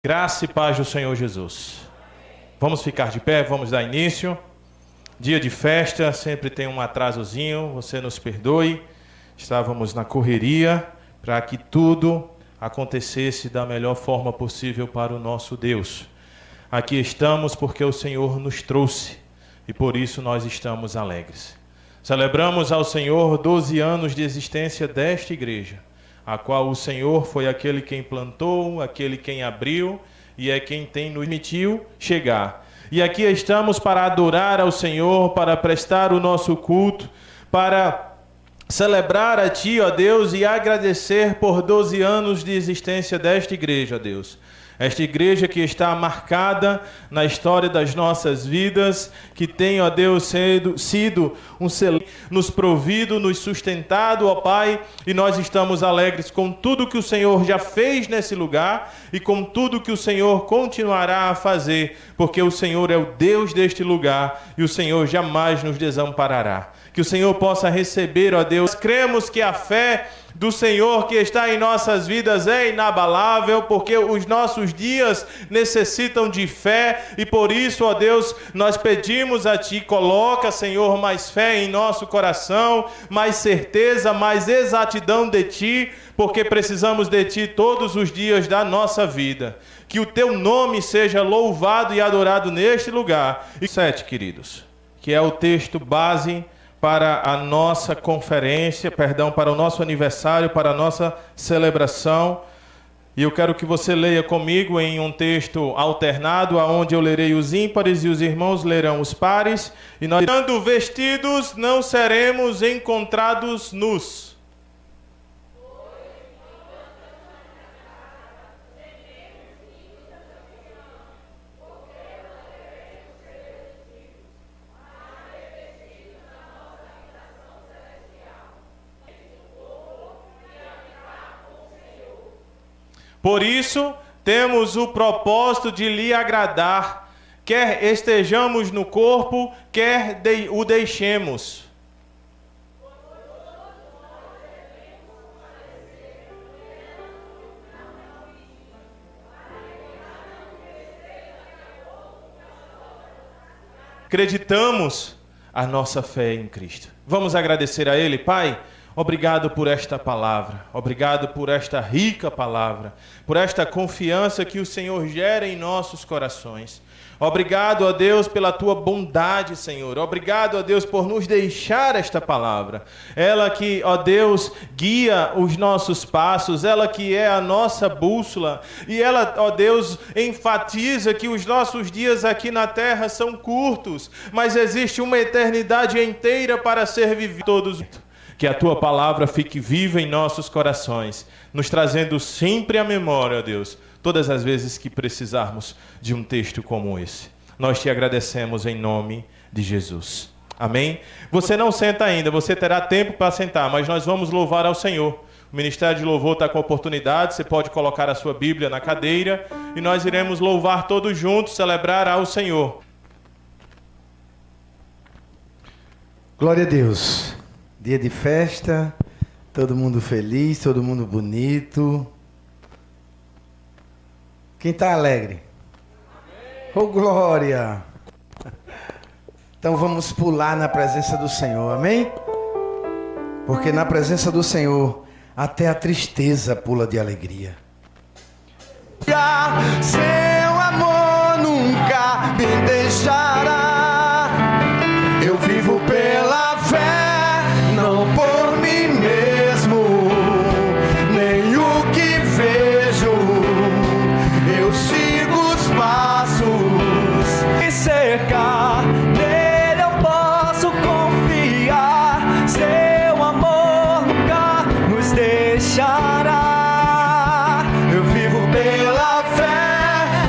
Graça e paz do Senhor Jesus. Vamos ficar de pé, vamos dar início. Dia de festa, sempre tem um atrasozinho, você nos perdoe. Estávamos na correria para que tudo acontecesse da melhor forma possível para o nosso Deus. Aqui estamos porque o Senhor nos trouxe e por isso nós estamos alegres. Celebramos ao Senhor 12 anos de existência desta igreja, a qual o Senhor foi aquele quem plantou, aquele quem abriu e é quem tem nos permitiu chegar. E aqui estamos para adorar ao Senhor, para prestar o nosso culto, para celebrar a Ti, ó Deus, e agradecer por 12 anos de existência desta igreja, ó Deus. Esta igreja que está marcada na história das nossas vidas, que tem, ó Deus, sido um celeiro, nos provido, nos sustentado, ó Pai, e nós estamos alegres com tudo que o Senhor já fez nesse lugar e com tudo que o Senhor continuará a fazer, porque o Senhor é o Deus deste lugar e o Senhor jamais nos desamparará. Que o Senhor possa receber, ó Deus. Cremos que a fé do Senhor que está em nossas vidas é inabalável, porque os nossos dias necessitam de fé e por isso, ó Deus, nós pedimos a Ti, coloca, Senhor, mais fé em nosso coração, mais certeza, mais exatidão de Ti, porque precisamos de Ti todos os dias da nossa vida. Que o Teu nome seja louvado e adorado neste lugar. E 7, queridos, que é o texto base para a nossa conferência, para o nosso aniversário, para a nossa celebração. E eu quero que você leia comigo em um texto alternado, onde eu lerei os ímpares e os irmãos lerão os pares. E nós, estando vestidos, não seremos encontrados nus. Por isso, temos o propósito de lhe agradar, quer estejamos no corpo, quer o deixemos. Acreditamos a nossa fé em Cristo. Vamos agradecer a Ele, Pai. Obrigado por esta palavra, obrigado por esta rica palavra, por esta confiança que o Senhor gera em nossos corações. Obrigado, ó Deus, pela Tua bondade, Senhor. Obrigado, ó Deus, por nos deixar esta palavra. Ela que, ó Deus, guia os nossos passos, ela que é a nossa bússola. E ela, ó Deus, enfatiza que os nossos dias aqui na terra são curtos, mas existe uma eternidade inteira para ser vivida todos. Que a Tua palavra fique viva em nossos corações, nos trazendo sempre à memória, ó Deus, todas as vezes que precisarmos de um texto como esse. Nós Te agradecemos em nome de Jesus. Amém? Você não senta ainda, você terá tempo para sentar, mas nós vamos louvar ao Senhor. O Ministério de Louvor está com a oportunidade, você pode colocar a sua Bíblia na cadeira e nós iremos louvar todos juntos, celebrar ao Senhor. Glória a Deus. Dia de festa, todo mundo feliz, todo mundo bonito. Quem está alegre? Oh, glória! Então vamos pular na presença do Senhor, amém? Porque na presença do Senhor, até a tristeza pula de alegria. Seu amor nunca me deixará. Eu vivo pela fé. Não por mim mesmo, nem o que vejo, eu sigo os passos e cercar, nele eu posso confiar, seu amor nunca nos deixará, eu vivo pela fé,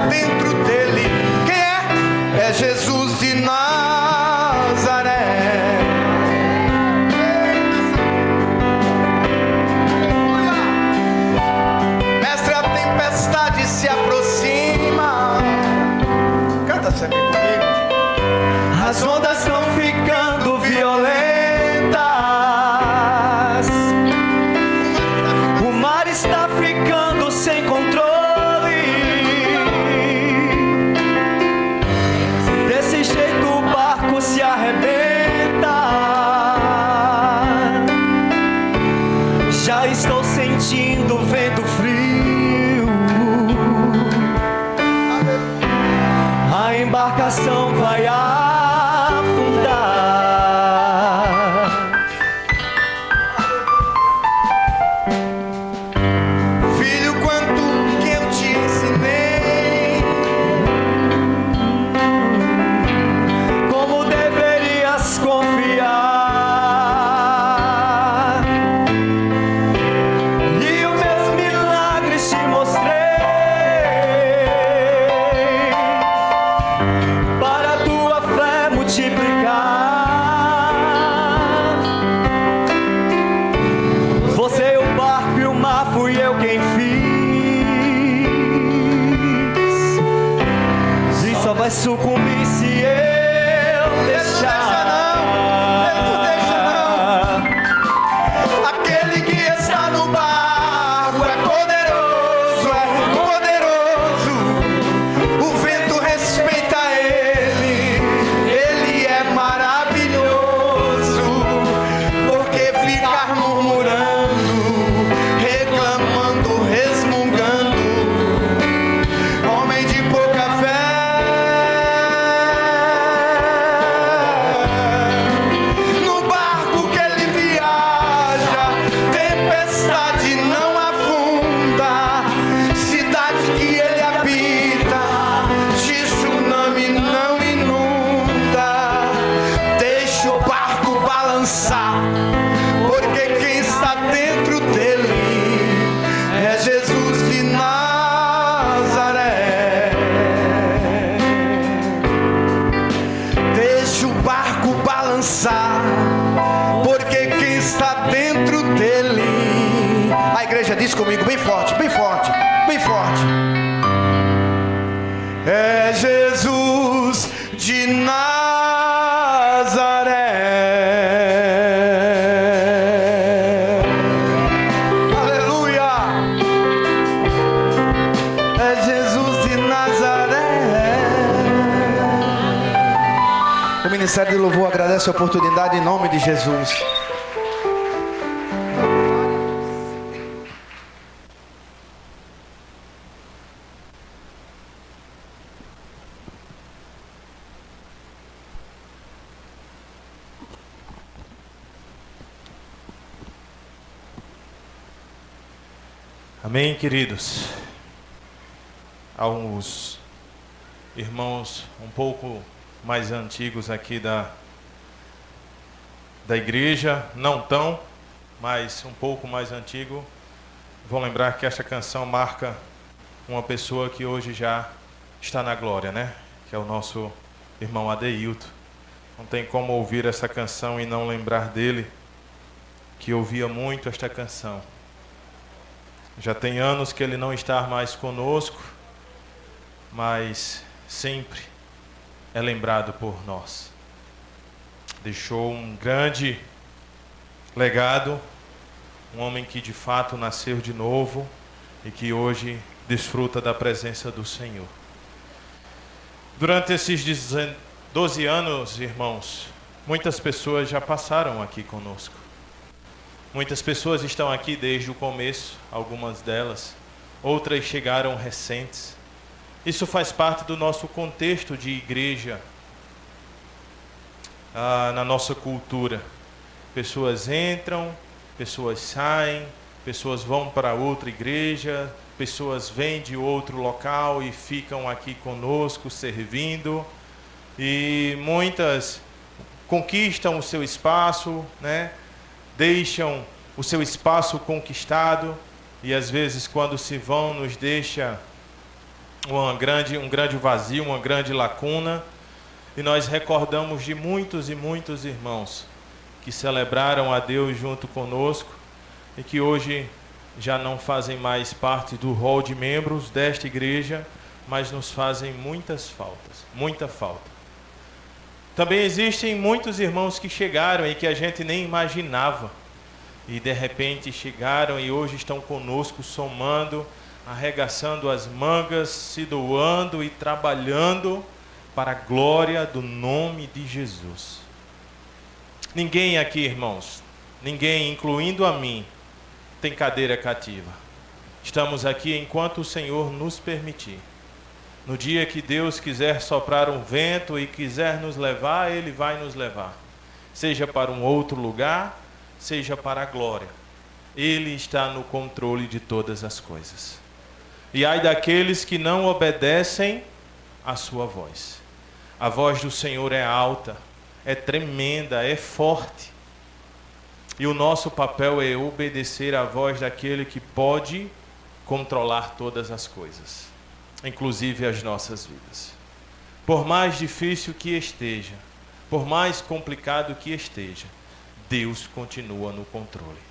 dentro dele. Quem é? É Jesus de Nazaré. Mestre, a tempestade se aproxima. Canta sempre comigo. As ondas estão ficando violentas. O mar está ficando sem controle. Desse jeito o barco se arrebenta. Já estou sentindo o vento frio. A embarcação vai afundar. Filho, quanto que eu te ensinei, como deverias confiar, e os meus milagres te mostrei, para a tua fé multiplicar. Você, o barco e o mar, fui eu quem fiz. E só vai sucumbir se eu deixar. Não deixa não. Aquele que está no barco é poderoso, o vento respeita ele. Ele é maravilhoso. Por que ficar murmurando, reclamando, resmungando? Homem de pouca fé. No barco que ele viaja, tempestade não afunda. Cidade que ele habita, tsunami não inunda. Deixa o barco balançar, porque quem está dentro dele é Jesus de Nazaré. Deixa o barco balançar, porque quem está dentro dele. A igreja diz comigo bem forte, bem forte, bem forte. É Jesus de Nazaré. Aleluia. É Jesus de Nazaré. O Ministério de Louvor agradece a oportunidade em nome de Jesus. Amém, queridos. Há uns irmãos um pouco mais antigos aqui da igreja, não tão, mas um pouco mais antigo, vão lembrar que esta canção marca uma pessoa que hoje já está na glória, né? Que é o nosso irmão Adeilton. Não tem como ouvir essa canção e não lembrar dele, que ouvia muito esta canção. Já tem anos que ele não está mais conosco, mas sempre é lembrado por nós. Deixou um grande legado, um homem que de fato nasceu de novo e que hoje desfruta da presença do Senhor. Durante esses 12 anos, irmãos, muitas pessoas já passaram aqui conosco. Muitas pessoas estão aqui desde o começo, algumas delas. Outras chegaram recentes. Isso faz parte do nosso contexto de igreja, na nossa cultura. Pessoas entram, pessoas saem, pessoas vão para outra igreja, pessoas vêm de outro local e ficam aqui conosco servindo. E muitas conquistam o seu espaço, né? Deixam o seu espaço conquistado e às vezes quando se vão nos deixa um grande vazio, uma grande lacuna, e nós recordamos de muitos e muitos irmãos que celebraram a Deus junto conosco e que hoje já não fazem mais parte do rol de membros desta igreja, mas nos fazem muita falta. Também existem muitos irmãos que chegaram e que a gente nem imaginava, e de repente chegaram e hoje estão conosco, somando, arregaçando as mangas, se doando e trabalhando para a glória do nome de Jesus. Ninguém aqui, irmãos, ninguém, incluindo a mim, tem cadeira cativa. Estamos aqui enquanto o Senhor nos permitir. No dia que Deus quiser soprar um vento e quiser nos levar, Ele vai nos levar. Seja para um outro lugar, seja para a glória. Ele está no controle de todas as coisas. E ai daqueles que não obedecem à sua voz. A voz do Senhor é alta, é tremenda, é forte. E o nosso papel é obedecer à voz daquele que pode controlar todas as coisas, inclusive as nossas vidas. Por mais difícil que esteja, por mais complicado que esteja, Deus continua no controle.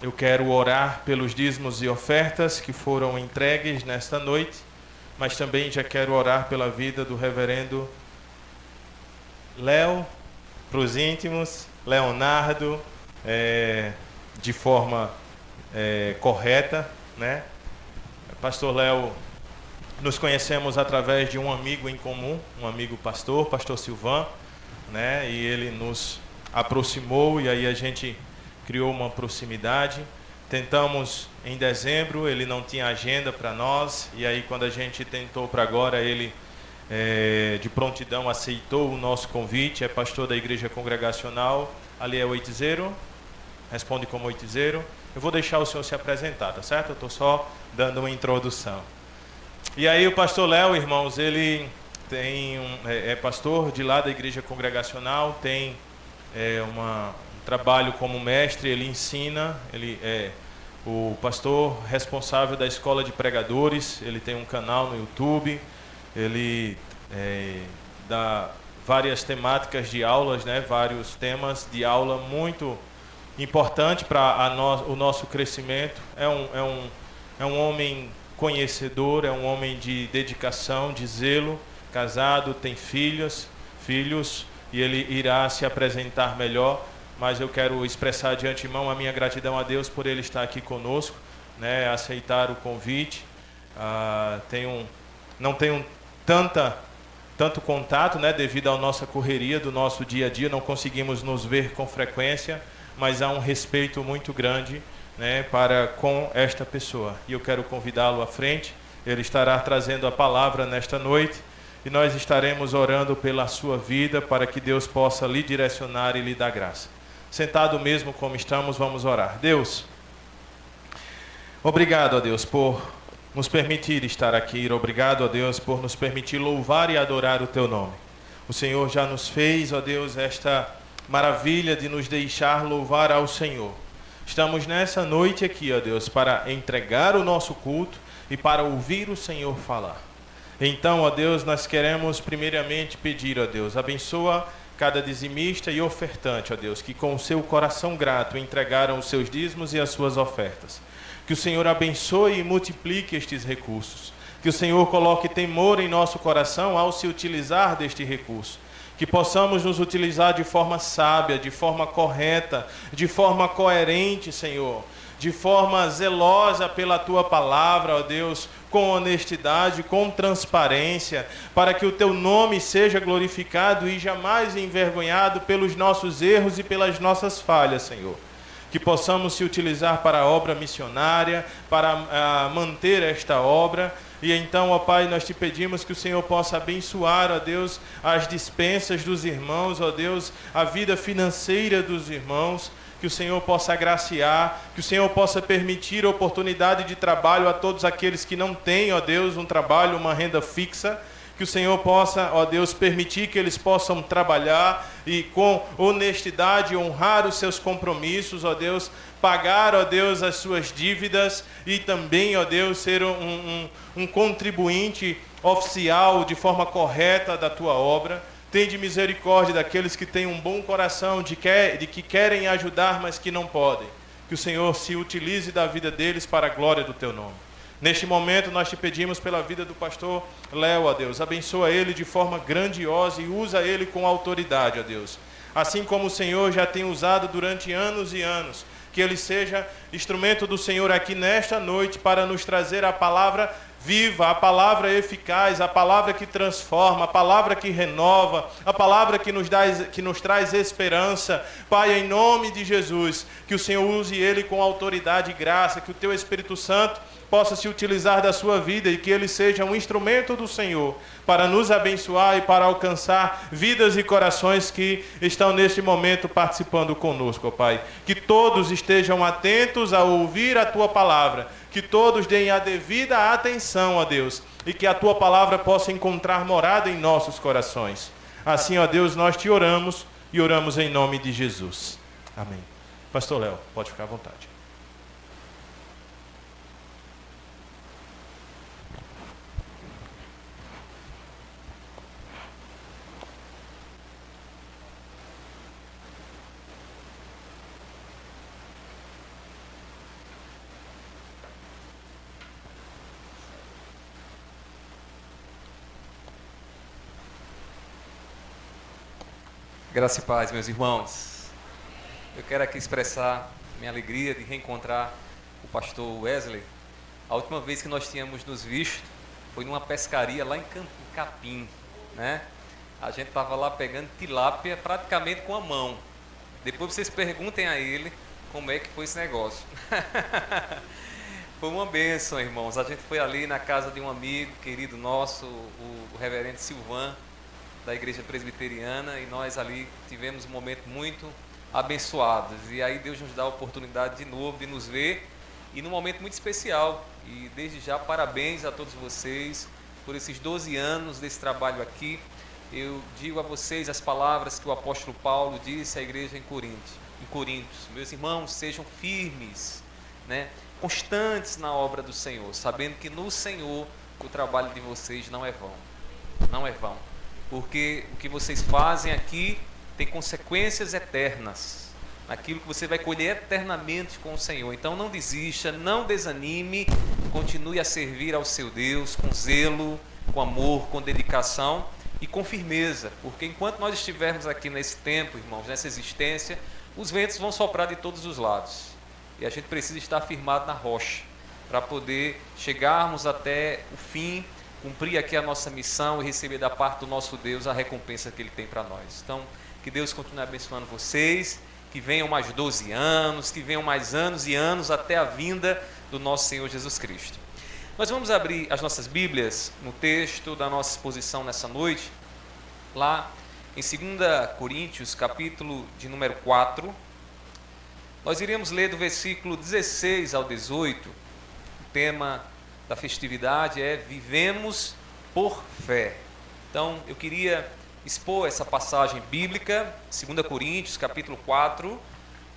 Eu quero orar pelos dízimos e ofertas que foram entregues nesta noite, mas também já quero orar pela vida do reverendo Léo, para os íntimos, Leonardo, de forma correta, né? Pastor Léo, nos conhecemos através de um amigo em comum, um amigo pastor Silvan, né? E ele nos aproximou e aí a gente criou uma proximidade. Tentamos em dezembro, ele não tinha agenda para nós, e aí quando a gente tentou para agora, ele de prontidão aceitou o nosso convite. É pastor da igreja congregacional, ali é Oitizeiro, responde como Oitizeiro. Eu vou deixar o senhor se apresentar, tá certo? Eu estou só dando uma introdução. E aí o pastor Léo, irmãos, ele tem é pastor de lá da igreja congregacional, tem um trabalho como mestre, ele ensina, ele é o pastor responsável da escola de pregadores, ele tem um canal no YouTube, ele dá várias temáticas de aulas, né, vários temas de aula muito importante para o nosso crescimento. É um homem conhecedor, é um homem de dedicação, de zelo, casado, tem filhos, e ele irá se apresentar melhor, mas eu quero expressar de antemão a minha gratidão a Deus por ele estar aqui conosco, né, aceitar o convite. Não tenho tanto contato, né, devido à nossa correria do nosso dia a dia, não conseguimos nos ver com frequência, mas há um respeito muito grande, né, com esta pessoa. E eu quero convidá-lo à frente, ele estará trazendo a palavra nesta noite, e nós estaremos orando pela sua vida, para que Deus possa lhe direcionar e lhe dar graça. Sentado mesmo como estamos, vamos orar. Deus, obrigado a Deus por nos permitir estar aqui, obrigado a Deus por nos permitir louvar e adorar o teu nome. O Senhor já nos fez, ó Deus, esta maravilha de nos deixar louvar ao Senhor. Estamos nessa noite aqui, ó Deus, para entregar o nosso culto e para ouvir o Senhor falar. Então, ó Deus, nós queremos primeiramente pedir, ó Deus, abençoa cada dizimista e ofertante, ó Deus, que com o seu coração grato entregaram os seus dízimos e as suas ofertas. Que o Senhor abençoe e multiplique estes recursos. Que o Senhor coloque temor em nosso coração ao se utilizar deste recurso. Que possamos nos utilizar de forma sábia, de forma correta, de forma coerente, Senhor. De forma zelosa pela Tua palavra, ó Deus, com honestidade, com transparência, para que o Teu nome seja glorificado e jamais envergonhado pelos nossos erros e pelas nossas falhas, Senhor. Que possamos se utilizar para a obra missionária, para manter esta obra. E então, ó Pai, nós te pedimos que o Senhor possa abençoar, ó Deus, as dispensas dos irmãos, ó Deus, a vida financeira dos irmãos, que o Senhor possa agraciar, que o Senhor possa permitir oportunidade de trabalho a todos aqueles que não têm, ó Deus, um trabalho, uma renda fixa. Que o Senhor possa, ó Deus, permitir que eles possam trabalhar e com honestidade honrar os seus compromissos, ó Deus, pagar, ó Deus, as suas dívidas e também, ó Deus, ser um contribuinte oficial de forma correta da tua obra. Tende misericórdia daqueles que têm um bom coração, de que querem ajudar, mas que não podem. Que o Senhor se utilize da vida deles para a glória do teu nome. Neste momento nós te pedimos pela vida do pastor Léo, ó Deus. Abençoa ele de forma grandiosa e usa ele com autoridade, ó Deus. Assim como o Senhor já tem usado durante anos e anos. Que ele seja instrumento do Senhor aqui nesta noite para nos trazer a palavra viva, a palavra eficaz, a palavra que transforma, a palavra que renova, a palavra que nos traz esperança. Pai, em nome de Jesus, que o Senhor use ele com autoridade e graça, que o teu Espírito Santo possa se utilizar da sua vida e que ele seja um instrumento do Senhor para nos abençoar e para alcançar vidas e corações que estão neste momento participando conosco, ó Pai. Que todos estejam atentos a ouvir a tua palavra, que todos deem a devida atenção, ó Deus, e que a tua palavra possa encontrar morada em nossos corações. Assim, ó Deus, nós te oramos e oramos em nome de Jesus. Amém. Pastor Léo, pode ficar à vontade. Graça e paz, meus irmãos. Eu quero aqui expressar minha alegria de reencontrar o pastor Wesley. A última vez que nós tínhamos nos visto foi numa pescaria lá em Capim, né? A gente estava lá pegando tilápia praticamente com a mão. Depois vocês perguntem a ele como é que foi esse negócio. Foi uma bênção, irmãos. A gente foi ali na casa de um amigo querido nosso, o reverendo Silvan, da Igreja Presbiteriana, e nós ali tivemos um momento muito abençoados. E aí Deus nos dá a oportunidade de novo de nos ver, e num momento muito especial. E desde já, parabéns a todos vocês por esses 12 anos desse trabalho aqui. Eu digo a vocês as palavras que o apóstolo Paulo disse à igreja em Coríntios. Meus irmãos, sejam firmes, né? Constantes na obra do Senhor, sabendo que no Senhor o trabalho de vocês não é vão. Não é vão. Porque o que vocês fazem aqui tem consequências eternas, naquilo que você vai colher eternamente com o Senhor. Então não desista, não desanime, continue a servir ao seu Deus com zelo, com amor, com dedicação e com firmeza, porque enquanto nós estivermos aqui nesse tempo, irmãos, nessa existência, os ventos vão soprar de todos os lados, e a gente precisa estar firmado na rocha, para poder chegarmos até o fim, cumprir aqui a nossa missão e receber da parte do nosso Deus a recompensa que Ele tem para nós. Então, que Deus continue abençoando vocês, que venham mais 12 anos, que venham mais anos e anos até a vinda do nosso Senhor Jesus Cristo. Nós vamos abrir as nossas Bíblias no texto da nossa exposição nessa noite, lá em 2 Coríntios, capítulo de número 4. Nós iremos ler do versículo 16 ao 18, o tema da festividade é Vivemos por Fé. Então, eu queria expor essa passagem bíblica, 2 Coríntios, capítulo 4,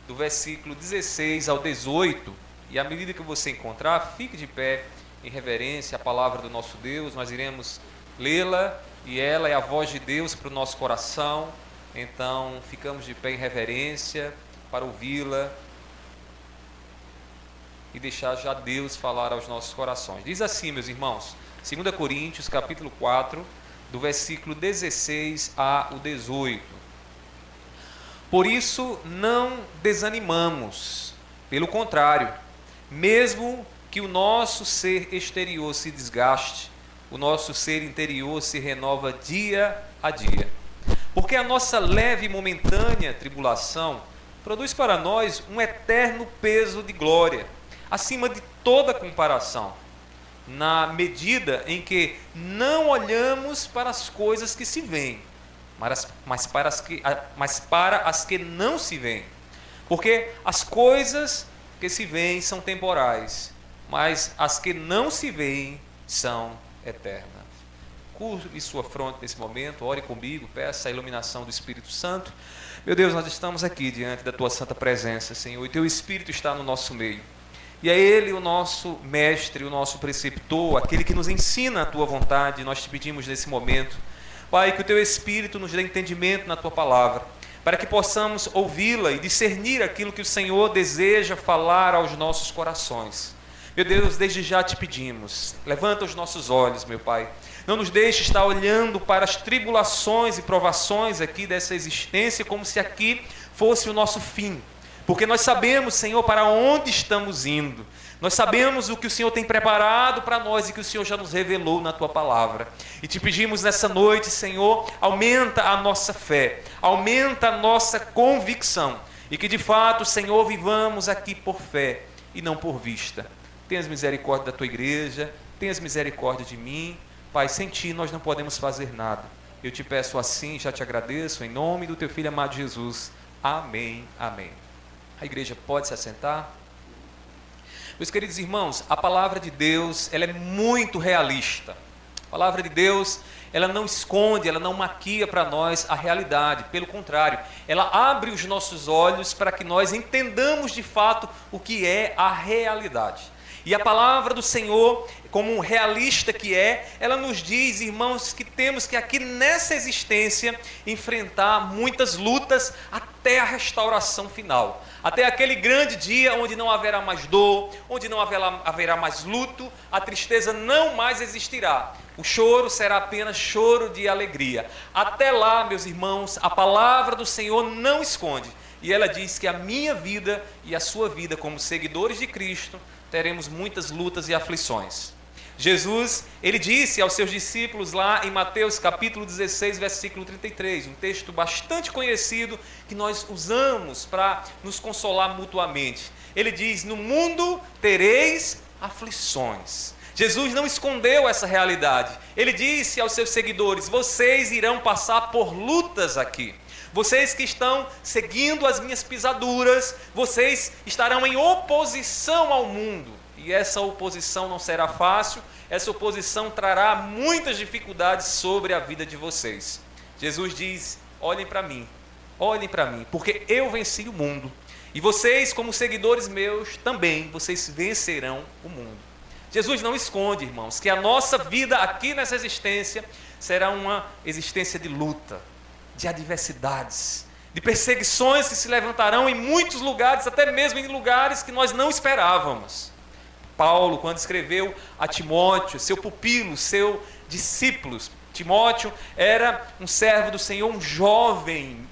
do versículo 16 ao 18, e à medida que você encontrar, fique de pé em reverência à palavra do nosso Deus. Nós iremos lê-la, e ela é a voz de Deus para o nosso coração. Então, ficamos de pé em reverência para ouvi-la e deixar já Deus falar aos nossos corações. Diz assim, meus irmãos, 2 Coríntios, capítulo 4, do versículo 16 ao 18. Por isso não desanimamos, pelo contrário, mesmo que o nosso ser exterior se desgaste, o nosso ser interior se renova dia a dia. Porque a nossa leve e momentânea tribulação produz para nós um eterno peso de glória, acima de toda comparação, na medida em que não olhamos para as coisas que se veem, mas para as que não se veem. Porque as coisas que se veem são temporais, mas as que não se veem são eternas. Curve sua fronte nesse momento, ore comigo, peça a iluminação do Espírito Santo. Meu Deus, nós estamos aqui diante da Tua santa presença, Senhor, e Teu Espírito está no nosso meio. E é Ele o nosso mestre, o nosso preceptor, aquele que nos ensina a Tua vontade. Nós te pedimos nesse momento, Pai, que o Teu Espírito nos dê entendimento na Tua palavra, para que possamos ouvi-la e discernir aquilo que o Senhor deseja falar aos nossos corações. Meu Deus, desde já te pedimos, levanta os nossos olhos, meu Pai. Não nos deixe estar olhando para as tribulações e provações aqui dessa existência como se aqui fosse o nosso fim. Porque nós sabemos, Senhor, para onde estamos indo. Nós sabemos o que o Senhor tem preparado para nós e que o Senhor já nos revelou na Tua palavra. E te pedimos nessa noite, Senhor, aumenta a nossa fé, aumenta a nossa convicção. E que de fato, Senhor, vivamos aqui por fé e não por vista. Tenhas misericórdia da Tua igreja, tenhas misericórdia de mim. Pai, sem Ti nós não podemos fazer nada. Eu te peço assim, já te agradeço, em nome do Teu Filho amado Jesus. Amém, amém. A igreja pode se assentar? Meus queridos irmãos, a palavra de Deus, ela é muito realista. A palavra de Deus, ela não esconde, ela não maquia para nós a realidade. Pelo contrário, ela abre os nossos olhos para que nós entendamos de fato o que é a realidade. E a palavra do Senhor, como um realista que é, ela nos diz, irmãos, que temos que aqui nessa existência enfrentar muitas lutas até a restauração final. Até aquele grande dia onde não haverá mais dor, onde não haverá mais luto, a tristeza não mais existirá. O choro será apenas choro de alegria. Até lá, meus irmãos, a palavra do Senhor não esconde. E ela diz que a minha vida e a sua vida como seguidores de Cristo, teremos muitas lutas e aflições. Jesus, ele disse aos seus discípulos lá em Mateus capítulo 16, versículo 33, um texto bastante conhecido que nós usamos para nos consolar mutuamente. Ele diz, no mundo tereis aflições. Jesus não escondeu essa realidade. Ele disse aos seus seguidores, vocês irão passar por lutas aqui. Vocês que estão seguindo as minhas pisaduras, vocês estarão em oposição ao mundo. E essa oposição não será fácil, essa oposição trará muitas dificuldades sobre a vida de vocês. Jesus diz, olhem para mim, porque eu venci o mundo. E vocês, como seguidores meus, também, vocês vencerão o mundo. Jesus não esconde, irmãos, que a nossa vida aqui nessa existência será uma existência de luta, de adversidades, de perseguições que se levantarão em muitos lugares, até mesmo em lugares que nós não esperávamos. Paulo, quando escreveu a Timóteo, seu pupilo, seu discípulo, Timóteo era um servo do Senhor, um jovem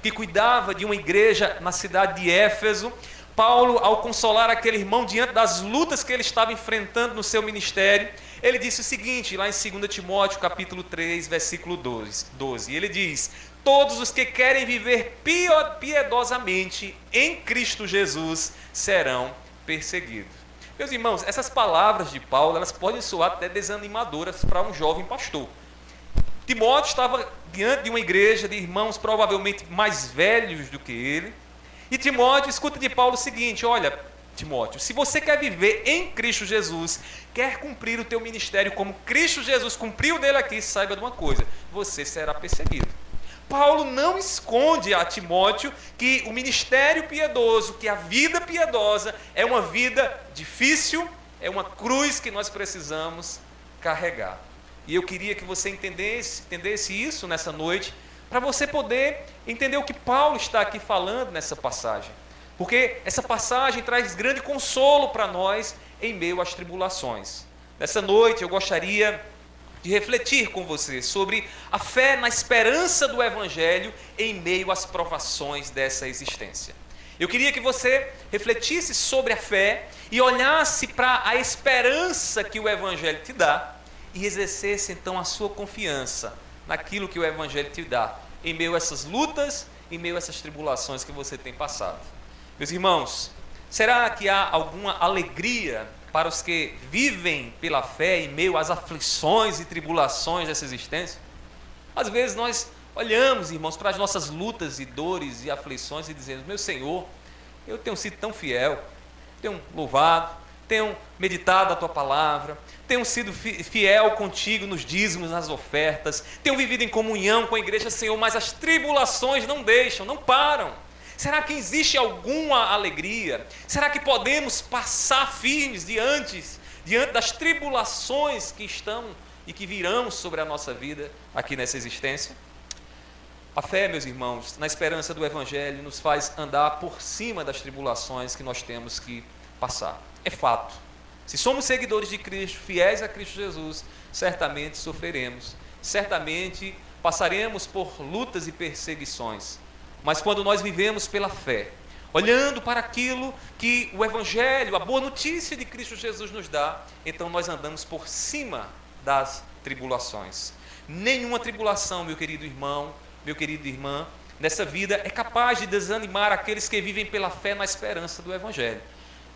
que cuidava de uma igreja na cidade de Éfeso. Paulo, ao consolar aquele irmão diante das lutas que ele estava enfrentando no seu ministério, ele disse o seguinte, lá em 2 Timóteo capítulo 3, versículo 12, ele diz, todos os que querem viver piedosamente em Cristo Jesus serão perseguidos. Meus irmãos, essas palavras de Paulo, elas podem soar até desanimadoras para um jovem pastor. Timóteo estava diante de uma igreja de irmãos provavelmente mais velhos do que ele, e Timóteo escuta de Paulo o seguinte, olha, Timóteo, se você quer viver em Cristo Jesus, quer cumprir o teu ministério como Cristo Jesus cumpriu dele aqui, saiba de uma coisa, você será perseguido. Paulo não esconde a Timóteo que o ministério piedoso, que a vida piedosa é uma vida difícil, é uma cruz que nós precisamos carregar. E eu queria que você entendesse isso nessa noite, para você poder entender o que Paulo está aqui falando nessa passagem. Porque essa passagem traz grande consolo para nós em meio às tribulações. Nessa noite eu gostaria de refletir com você sobre a fé na esperança do Evangelho em meio às provações dessa existência. Eu queria que você refletisse sobre a fé e olhasse para a esperança que o Evangelho te dá e exercesse então a sua confiança naquilo que o Evangelho te dá, em meio a essas lutas, em meio a essas tribulações que você tem passado. Meus irmãos, será que há alguma alegria para os que vivem pela fé em meio às aflições e tribulações dessa existência? Às vezes nós olhamos, irmãos, para as nossas lutas e dores e aflições e dizemos, meu Senhor, eu tenho sido tão fiel, tenho louvado, tenham meditado a tua palavra, tenham sido fiel contigo nos dízimos, nas ofertas, tenham vivido em comunhão com a igreja, Senhor, mas as tribulações não deixam, não param. Será que existe alguma alegria? Será que podemos passar firmes diante das tribulações que estão e que virão sobre a nossa vida aqui nessa existência? A fé, meus irmãos, na esperança do Evangelho, nos faz andar por cima das tribulações que nós temos que passar. É fato. Se somos seguidores de Cristo, fiéis a Cristo Jesus, certamente sofreremos, certamente passaremos por lutas e perseguições. Mas quando nós vivemos pela fé, olhando para aquilo que o Evangelho, a boa notícia de Cristo Jesus nos dá, então nós andamos por cima das tribulações. Nenhuma tribulação, meu querido irmão, meu querido irmã, nessa vida é capaz de desanimar aqueles que vivem pela fé na esperança do Evangelho.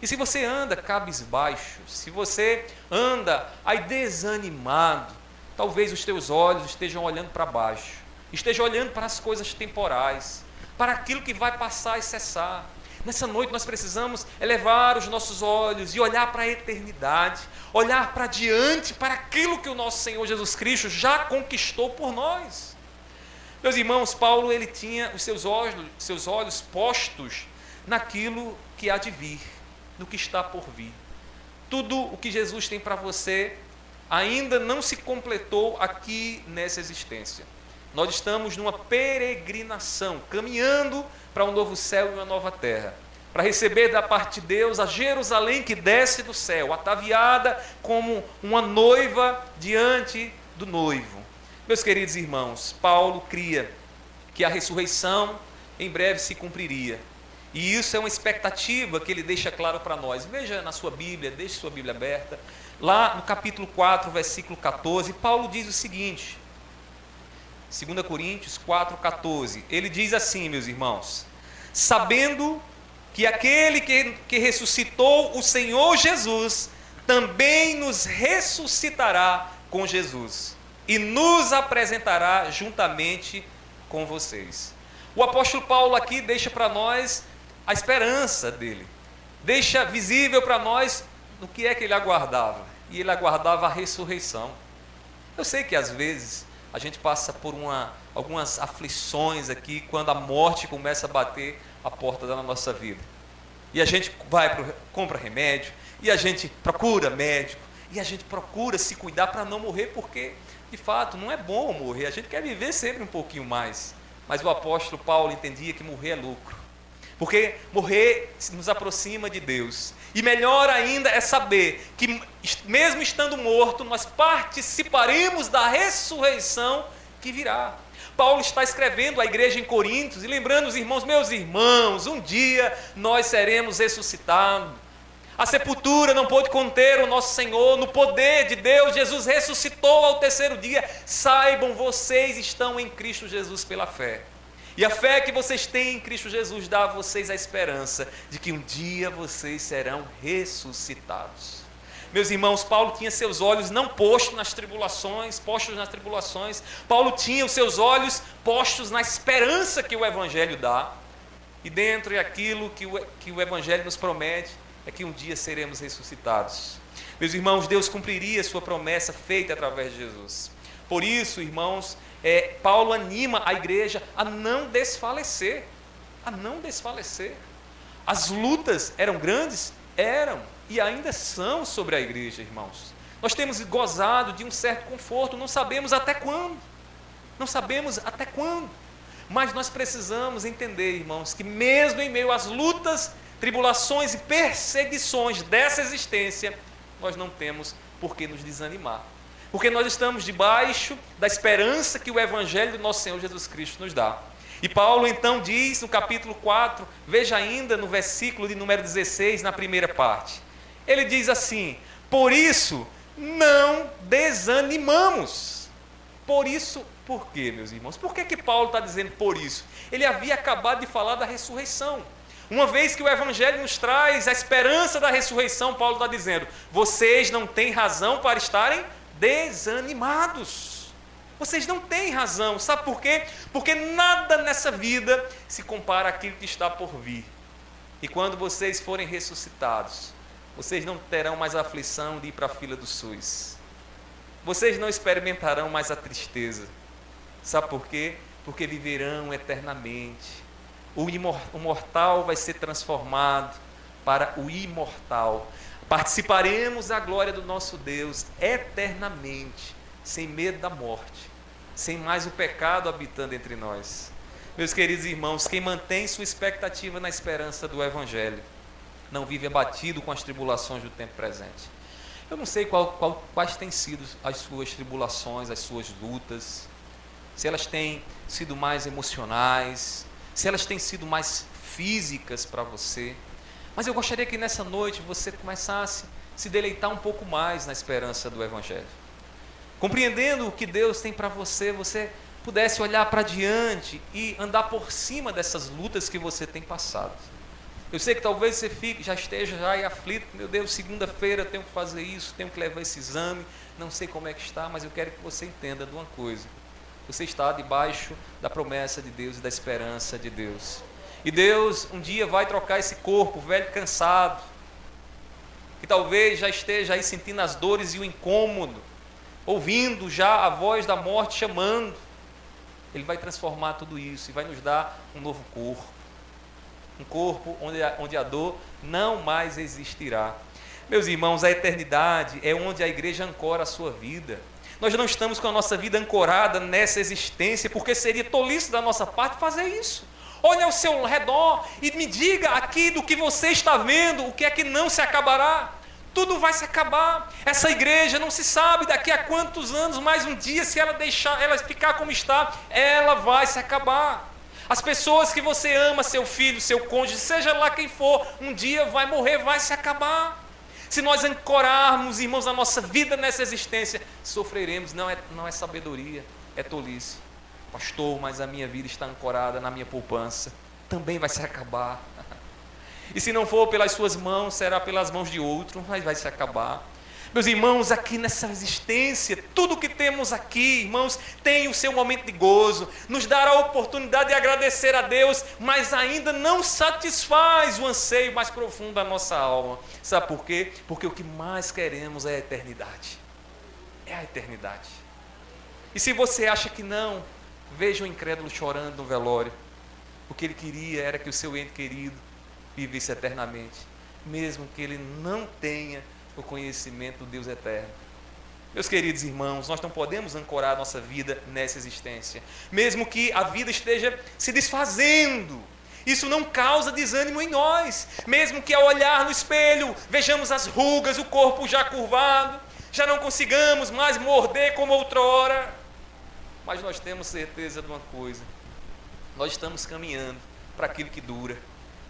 E se você anda cabisbaixo, se você anda aí desanimado, talvez os teus olhos estejam olhando para baixo, estejam olhando para as coisas temporais, para aquilo que vai passar e cessar. Nessa noite nós precisamos elevar os nossos olhos e olhar para a eternidade, olhar para diante, para aquilo que o nosso Senhor Jesus Cristo já conquistou por nós. Meus irmãos, Paulo ele tinha os seus olhos postos naquilo que há de vir, no que está por vir. Tudo o que Jesus tem para você ainda não se completou aqui nessa existência. Nós estamos numa peregrinação, caminhando para um novo céu e uma nova terra, para receber da parte de Deus a Jerusalém que desce do céu, ataviada como uma noiva diante do noivo. Meus queridos irmãos, Paulo cria que a ressurreição em breve se cumpriria. E isso é uma expectativa que ele deixa claro para nós. Veja na sua Bíblia, deixe sua Bíblia aberta. Lá no capítulo 4, versículo 14, Paulo diz o seguinte, 2 Coríntios 4,14, ele diz assim, meus irmãos: sabendo que aquele que ressuscitou o Senhor Jesus, também nos ressuscitará com Jesus, e nos apresentará juntamente com vocês. O apóstolo Paulo aqui deixa para nós a esperança dele, deixa visível para nós no que é que ele aguardava, e ele aguardava a ressurreição. Eu sei que às vezes a gente passa por algumas aflições aqui, quando a morte começa a bater a porta da nossa vida. E a gente compra remédio, e a gente procura médico, e a gente procura se cuidar para não morrer, porque, de fato, não é bom morrer. A gente quer viver sempre um pouquinho mais. Mas o apóstolo Paulo entendia que morrer é lucro. Porque morrer nos aproxima de Deus. E melhor ainda é saber que, mesmo estando morto, nós participaremos da ressurreição que virá. Paulo está escrevendo à igreja em Coríntios e lembrando os irmãos: meus irmãos, um dia nós seremos ressuscitados. A sepultura não pôde conter o nosso Senhor, no poder de Deus, Jesus ressuscitou ao terceiro dia. Saibam, vocês estão em Cristo Jesus pela fé. E a fé que vocês têm em Cristo Jesus dá a vocês a esperança de que um dia vocês serão ressuscitados. Meus irmãos, Paulo tinha seus olhos não postos nas tribulações, Paulo tinha os seus olhos postos na esperança que o Evangelho dá. E dentro daquilo que o Evangelho nos promete, é que um dia seremos ressuscitados. Meus irmãos, Deus cumpriria sua promessa feita através de Jesus. Por isso, irmãos, Paulo anima a igreja a não desfalecer. As lutas eram grandes? Eram, e ainda são sobre a igreja, irmãos. Nós temos gozado de um certo conforto, não sabemos até quando. Mas nós precisamos entender, irmãos, que mesmo em meio às lutas, tribulações e perseguições dessa existência, nós não temos por que nos desanimar. Porque nós estamos debaixo da esperança que o Evangelho do nosso Senhor Jesus Cristo nos dá. E Paulo então diz no capítulo 4, veja ainda no versículo de número 16, na primeira parte. Ele diz assim: por isso não desanimamos. Por isso, por quê, meus irmãos? Por que Paulo está dizendo por isso? Ele havia acabado de falar da ressurreição. Uma vez que o Evangelho nos traz a esperança da ressurreição, Paulo está dizendo: vocês não têm razão para estarem desanimados. Vocês não têm razão. Sabe por quê? Porque nada nessa vida se compara àquilo que está por vir. E quando vocês forem ressuscitados, Vocês não terão mais a aflição de ir para a fila do SUS. Vocês não experimentarão mais a tristeza. Sabe por quê? Porque viverão eternamente. O mortal vai ser transformado para o imortal. Participaremos da glória do nosso Deus eternamente, sem medo da morte, sem mais o pecado habitando entre nós. Meus queridos irmãos, quem mantém sua expectativa na esperança do Evangelho, não vive abatido com as tribulações do tempo presente. Eu não sei quais têm sido as suas tribulações, as suas lutas, se elas têm sido mais emocionais, se elas têm sido mais físicas para você. Mas eu gostaria que nessa noite você começasse a se deleitar um pouco mais na esperança do Evangelho. Compreendendo o que Deus tem para você, você pudesse olhar para diante e andar por cima dessas lutas que você tem passado. Eu sei que talvez você já esteja aí aflito, meu Deus, segunda-feira eu tenho que fazer isso, tenho que levar esse exame, não sei como é que está, mas eu quero que você entenda de uma coisa. Você está debaixo da promessa de Deus e da esperança de Deus. E Deus um dia vai trocar esse corpo velho, cansado, que talvez já esteja aí sentindo as dores e o incômodo, ouvindo já a voz da morte chamando. Ele vai transformar tudo isso e vai nos dar um novo corpo. Um corpo onde a dor não mais existirá. Meus irmãos, a eternidade é onde a igreja ancora a sua vida. Nós não estamos com a nossa vida ancorada nessa existência, porque seria tolice da nossa parte fazer isso. Olhe ao seu redor e me diga aqui do que você está vendo, o que é que não se acabará. Tudo vai se acabar. Essa igreja não se sabe daqui a quantos anos, mais um dia, se ela ficar como está, ela vai se acabar. As pessoas que você ama, seu filho, seu cônjuge, seja lá quem for, um dia vai morrer, vai se acabar. Se nós ancorarmos, irmãos, a nossa vida nessa existência, sofreremos. Não é sabedoria, é tolice. Pastor, mas a minha vida está ancorada na minha poupança. Também vai se acabar. E se não for pelas suas mãos, será pelas mãos de outro, mas vai se acabar. Meus irmãos, aqui nessa existência, tudo que temos aqui, irmãos, tem o seu momento de gozo, nos dá a oportunidade de agradecer a Deus, mas ainda não satisfaz o anseio mais profundo da nossa alma. Sabe por quê? Porque o que mais queremos é a eternidade. É a eternidade. E se você acha que não, veja o incrédulo chorando no velório. O que ele queria era que o seu ente querido vivesse eternamente, mesmo que ele não tenha o conhecimento do Deus eterno. Meus queridos irmãos, nós não podemos ancorar a nossa vida nessa existência, mesmo que a vida esteja se desfazendo. Isso não causa desânimo em nós, mesmo que ao olhar no espelho vejamos as rugas, o corpo já curvado, já não consigamos mais morder como outrora. Mas nós temos certeza de uma coisa: nós estamos caminhando para aquilo que dura,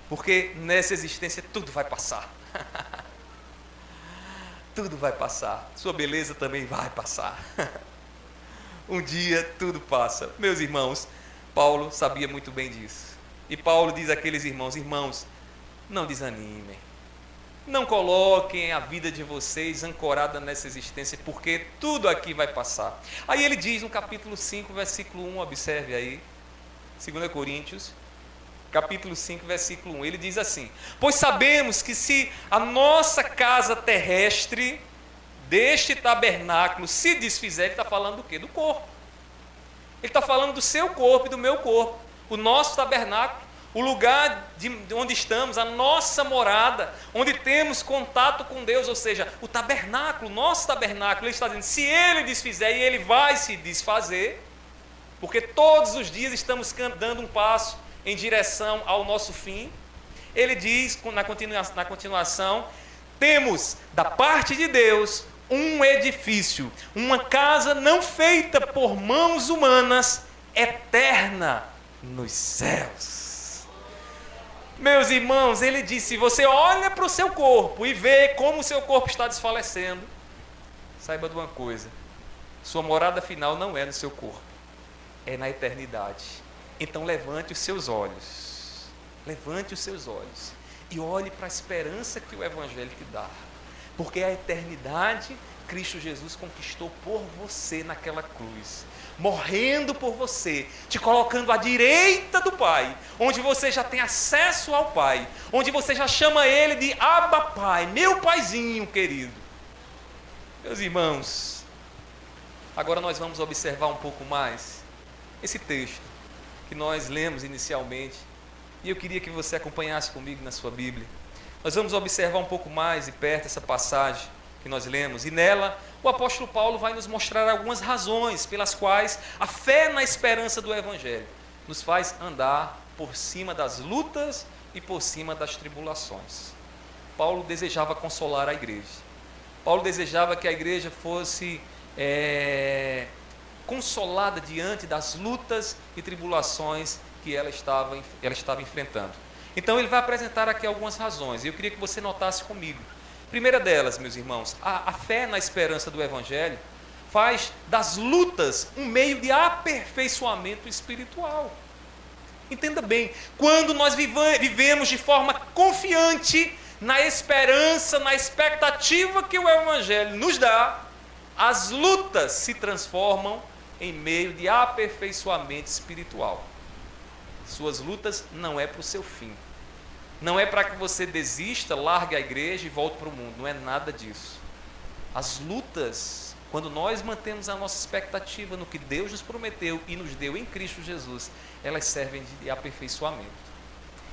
porque nessa existência tudo vai passar. Tudo vai passar. Sua beleza também vai passar. Um dia tudo passa. Meus irmãos, Paulo sabia muito bem disso. E Paulo diz àqueles irmãos: irmãos, não desanimem. Não coloquem a vida de vocês ancorada nessa existência, porque tudo aqui vai passar. Aí ele diz no capítulo 5, versículo 1, observe aí, 2 Coríntios, capítulo 5, versículo 1, ele diz assim: pois sabemos que se a nossa casa terrestre deste tabernáculo se desfizer, ele está falando do quê? Do corpo. Ele está falando do seu corpo e do meu corpo. O nosso tabernáculo, o lugar de onde estamos, a nossa morada, onde temos contato com Deus, ou seja, o tabernáculo, nosso tabernáculo. Ele está dizendo, se ele desfizer, e ele vai se desfazer, porque todos os dias estamos dando um passo em direção ao nosso fim. Ele diz na continuação: temos da parte de Deus um edifício, uma casa não feita por mãos humanas, eterna nos céus. Meus irmãos, ele diz: se você olha para o seu corpo e vê como o seu corpo está desfalecendo, saiba de uma coisa: sua morada final não é no seu corpo, é na eternidade. Então levante os seus olhos e olhe para a esperança que o Evangelho te dá, porque a eternidade Cristo Jesus conquistou por você naquela cruz, morrendo por você, te colocando à direita do Pai, onde você já tem acesso ao Pai, onde você já chama Ele de Abba Pai, meu Paizinho querido. Meus irmãos, agora nós vamos observar um pouco mais esse texto que nós lemos inicialmente, e eu queria que você acompanhasse comigo na sua Bíblia. Nós vamos observar um pouco mais de perto essa passagem que nós lemos, e nela o apóstolo Paulo vai nos mostrar algumas razões pelas quais a fé na esperança do Evangelho nos faz andar por cima das lutas e por cima das tribulações. Paulo desejava consolar a igreja. Paulo desejava que a igreja fosse consolada diante das lutas e tribulações que ela estava enfrentando. Então ele vai apresentar aqui algumas razões, e eu queria que você notasse comigo. Primeira delas, meus irmãos, a fé na esperança do Evangelho faz das lutas um meio de aperfeiçoamento espiritual. Entenda bem, quando nós vivemos de forma confiante na esperança, na expectativa que o Evangelho nos dá, as lutas se transformam em meio de aperfeiçoamento espiritual. Suas lutas não é para o seu fim. Não é para que você desista, largue a igreja e volte para o mundo. Não é nada disso. As lutas, quando nós mantemos a nossa expectativa no que Deus nos prometeu e nos deu em Cristo Jesus, elas servem de aperfeiçoamento.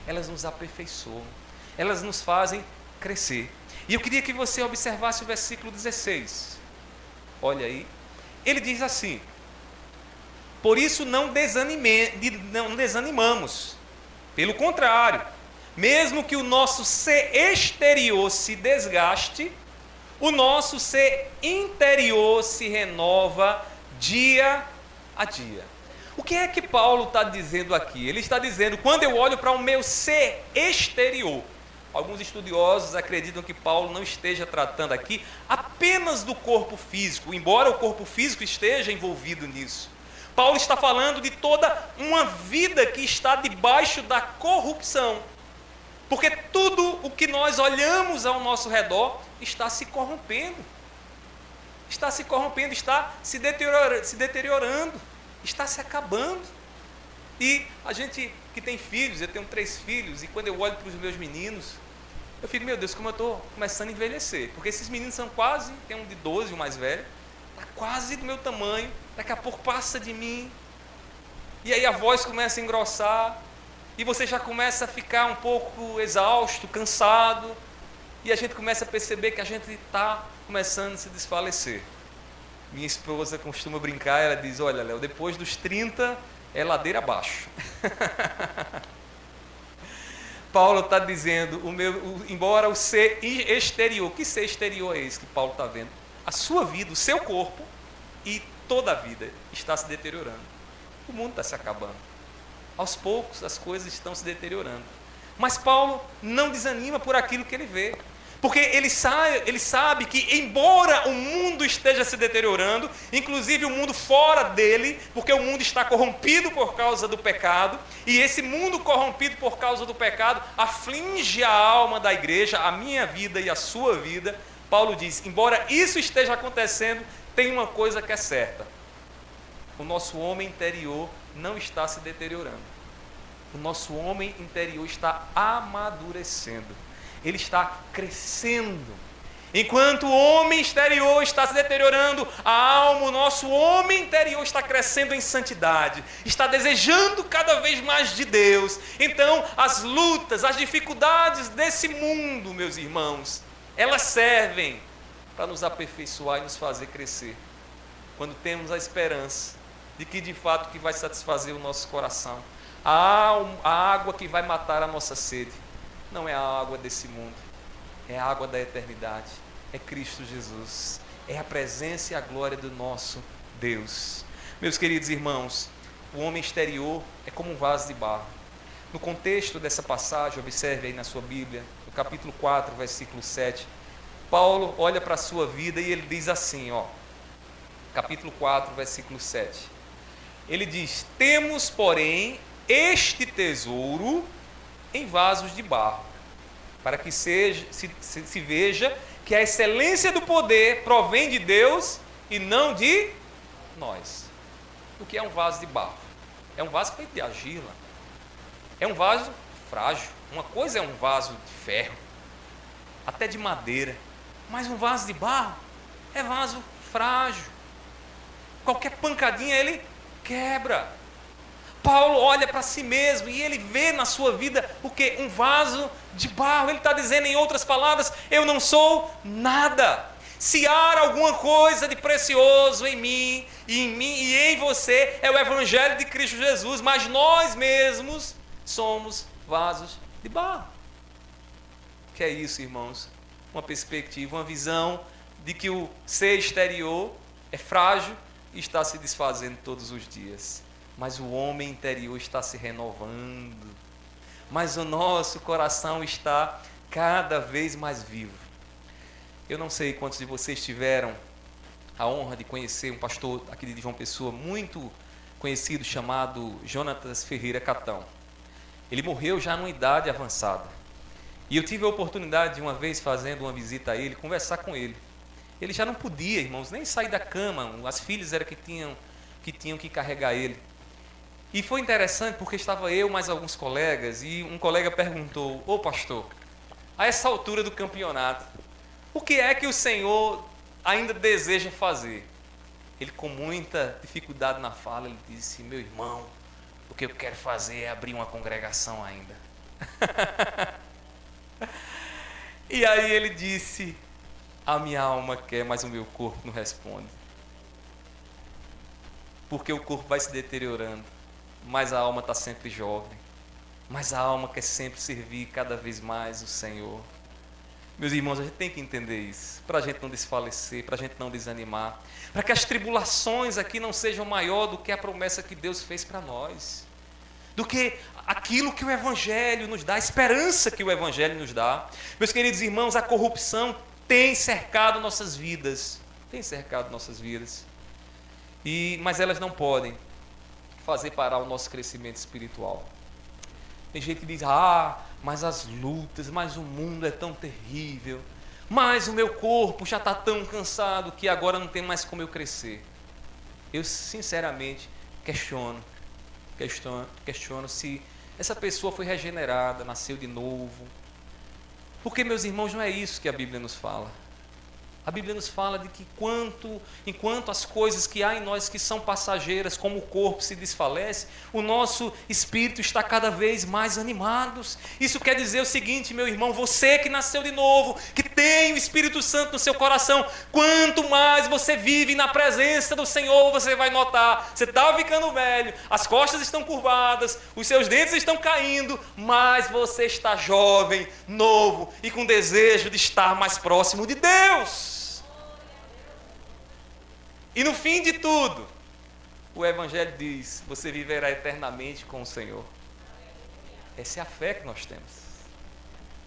Elas nos aperfeiçoam. Elas nos fazem crescer. E eu queria que você observasse o versículo 16. Olha aí. Ele diz assim: por isso não desanimamos. Pelo contrário, mesmo que o nosso ser exterior se desgaste, o nosso ser interior se renova dia a dia. O que é que Paulo está dizendo aqui? Ele está dizendo, quando eu olho para o meu ser exterior, alguns estudiosos acreditam que Paulo não esteja tratando aqui apenas do corpo físico, embora o corpo físico esteja envolvido nisso. Paulo está falando de toda uma vida que está debaixo da corrupção. Porque tudo o que nós olhamos ao nosso redor está se corrompendo. Está se corrompendo, está se deteriorando, está se acabando. E a gente que tem filhos, eu tenho 3 filhos, e quando eu olho para os meus meninos, eu fico, meu Deus, como eu estou começando a envelhecer. Porque esses meninos são quase, tem um de 12, o mais velho, está quase do meu tamanho, daqui a pouco passa de mim, e aí a voz começa a engrossar, e você já começa a ficar um pouco exausto, cansado, e a gente começa a perceber que a gente está começando a se desfalecer. Minha esposa costuma brincar, ela diz, olha, Léo, depois dos 30 é ladeira abaixo. Paulo está dizendo, embora o ser exterior, que ser exterior é esse que Paulo está vendo? A sua vida, o seu corpo e toda a vida está se deteriorando. O mundo está se acabando. Aos poucos as coisas estão se deteriorando. Mas Paulo não desanima por aquilo que ele vê. Porque ele sabe que, embora o mundo esteja se deteriorando, inclusive o mundo fora dele, porque o mundo está corrompido por causa do pecado, e esse mundo corrompido por causa do pecado aflige a alma da igreja, a minha vida e a sua vida. Paulo diz, embora isso esteja acontecendo, tem uma coisa que é certa. O nosso homem interior não está se deteriorando. O nosso homem interior está amadurecendo. Ele está crescendo. Enquanto o homem exterior está se deteriorando, a alma, o nosso homem interior está crescendo em santidade, está desejando cada vez mais de Deus. Então, as lutas, as dificuldades desse mundo, meus irmãos, elas servem para nos aperfeiçoar e nos fazer crescer. Quando temos a esperança de que de fato que vai satisfazer o nosso coração, a água que vai matar a nossa sede, não é a água desse mundo, é a água da eternidade, é Cristo Jesus, é a presença e a glória do nosso Deus. Meus queridos irmãos, o homem exterior é como um vaso de barro. No contexto dessa passagem, observe aí na sua Bíblia, no capítulo 4, versículo 7, Paulo olha para a sua vida e ele diz assim, capítulo 4, versículo 7. Ele diz, temos, porém, este tesouro em vasos de barro, para que se veja que a excelência do poder provém de Deus e não de nós. O que é um vaso de barro? É um vaso feito de argila. É um vaso frágil. Uma coisa é um vaso de ferro, até de madeira. Mas um vaso de barro é vaso frágil. Qualquer pancadinha ele quebra. Paulo olha para si mesmo e ele vê na sua vida o que? Um vaso de barro. Ele está dizendo, em outras palavras, eu não sou nada. Se há alguma coisa de precioso em mim e em você, é o Evangelho de Cristo Jesus, mas nós mesmos somos vasos de barro. O que é isso, irmãos? Uma perspectiva, uma visão de que o ser exterior é frágil e está se desfazendo todos os dias. Mas o homem interior está se renovando. Mas o nosso coração está cada vez mais vivo. Eu não sei quantos de vocês tiveram a honra de conhecer um pastor aqui de João Pessoa, muito conhecido, chamado Jonatas Ferreira Catão. Ele morreu já numa idade avançada. E eu tive a oportunidade de uma vez, fazendo uma visita a ele, conversar com ele. Ele já não podia, irmãos, nem sair da cama. As filhas eram que tinham que carregar ele. E foi interessante porque estava eu mais alguns colegas e um colega perguntou: ô pastor, a essa altura do campeonato, o que é que o Senhor ainda deseja fazer? Ele, com muita dificuldade na fala, ele disse: meu irmão, o que eu quero fazer é abrir uma congregação ainda. E aí ele disse: a minha alma quer, mas o meu corpo não responde. Porque o corpo vai se deteriorando, mas a alma está sempre jovem. Mas a alma quer sempre servir cada vez mais o Senhor. Meus irmãos, a gente tem que entender isso, para a gente não desfalecer, para a gente não desanimar, para que as tribulações aqui não sejam maior do que a promessa que Deus fez para nós, do que aquilo que o Evangelho nos dá, a esperança que o Evangelho nos dá. Meus queridos irmãos, a corrupção tem cercado nossas vidas, mas elas não podem fazer parar o nosso crescimento espiritual. Tem gente que diz: mas as lutas, mas o mundo é tão terrível, mas o meu corpo já está tão cansado que agora não tem mais como eu crescer. Eu sinceramente questiono se essa pessoa foi regenerada, nasceu de novo. Porque, meus irmãos, não é isso que a Bíblia nos fala. A Bíblia nos fala de que enquanto as coisas que há em nós que são passageiras, como o corpo se desfalece, o nosso espírito está cada vez mais animado. Isso quer dizer o seguinte, meu irmão, você que nasceu de novo, que tem o Espírito Santo no seu coração, quanto mais você vive na presença do Senhor, você vai notar, você está ficando velho, as costas estão curvadas, os seus dentes estão caindo, mas você está jovem, novo e com desejo de estar mais próximo de Deus. E no fim de tudo, o Evangelho diz: você viverá eternamente com o Senhor. Essa é a fé que nós temos.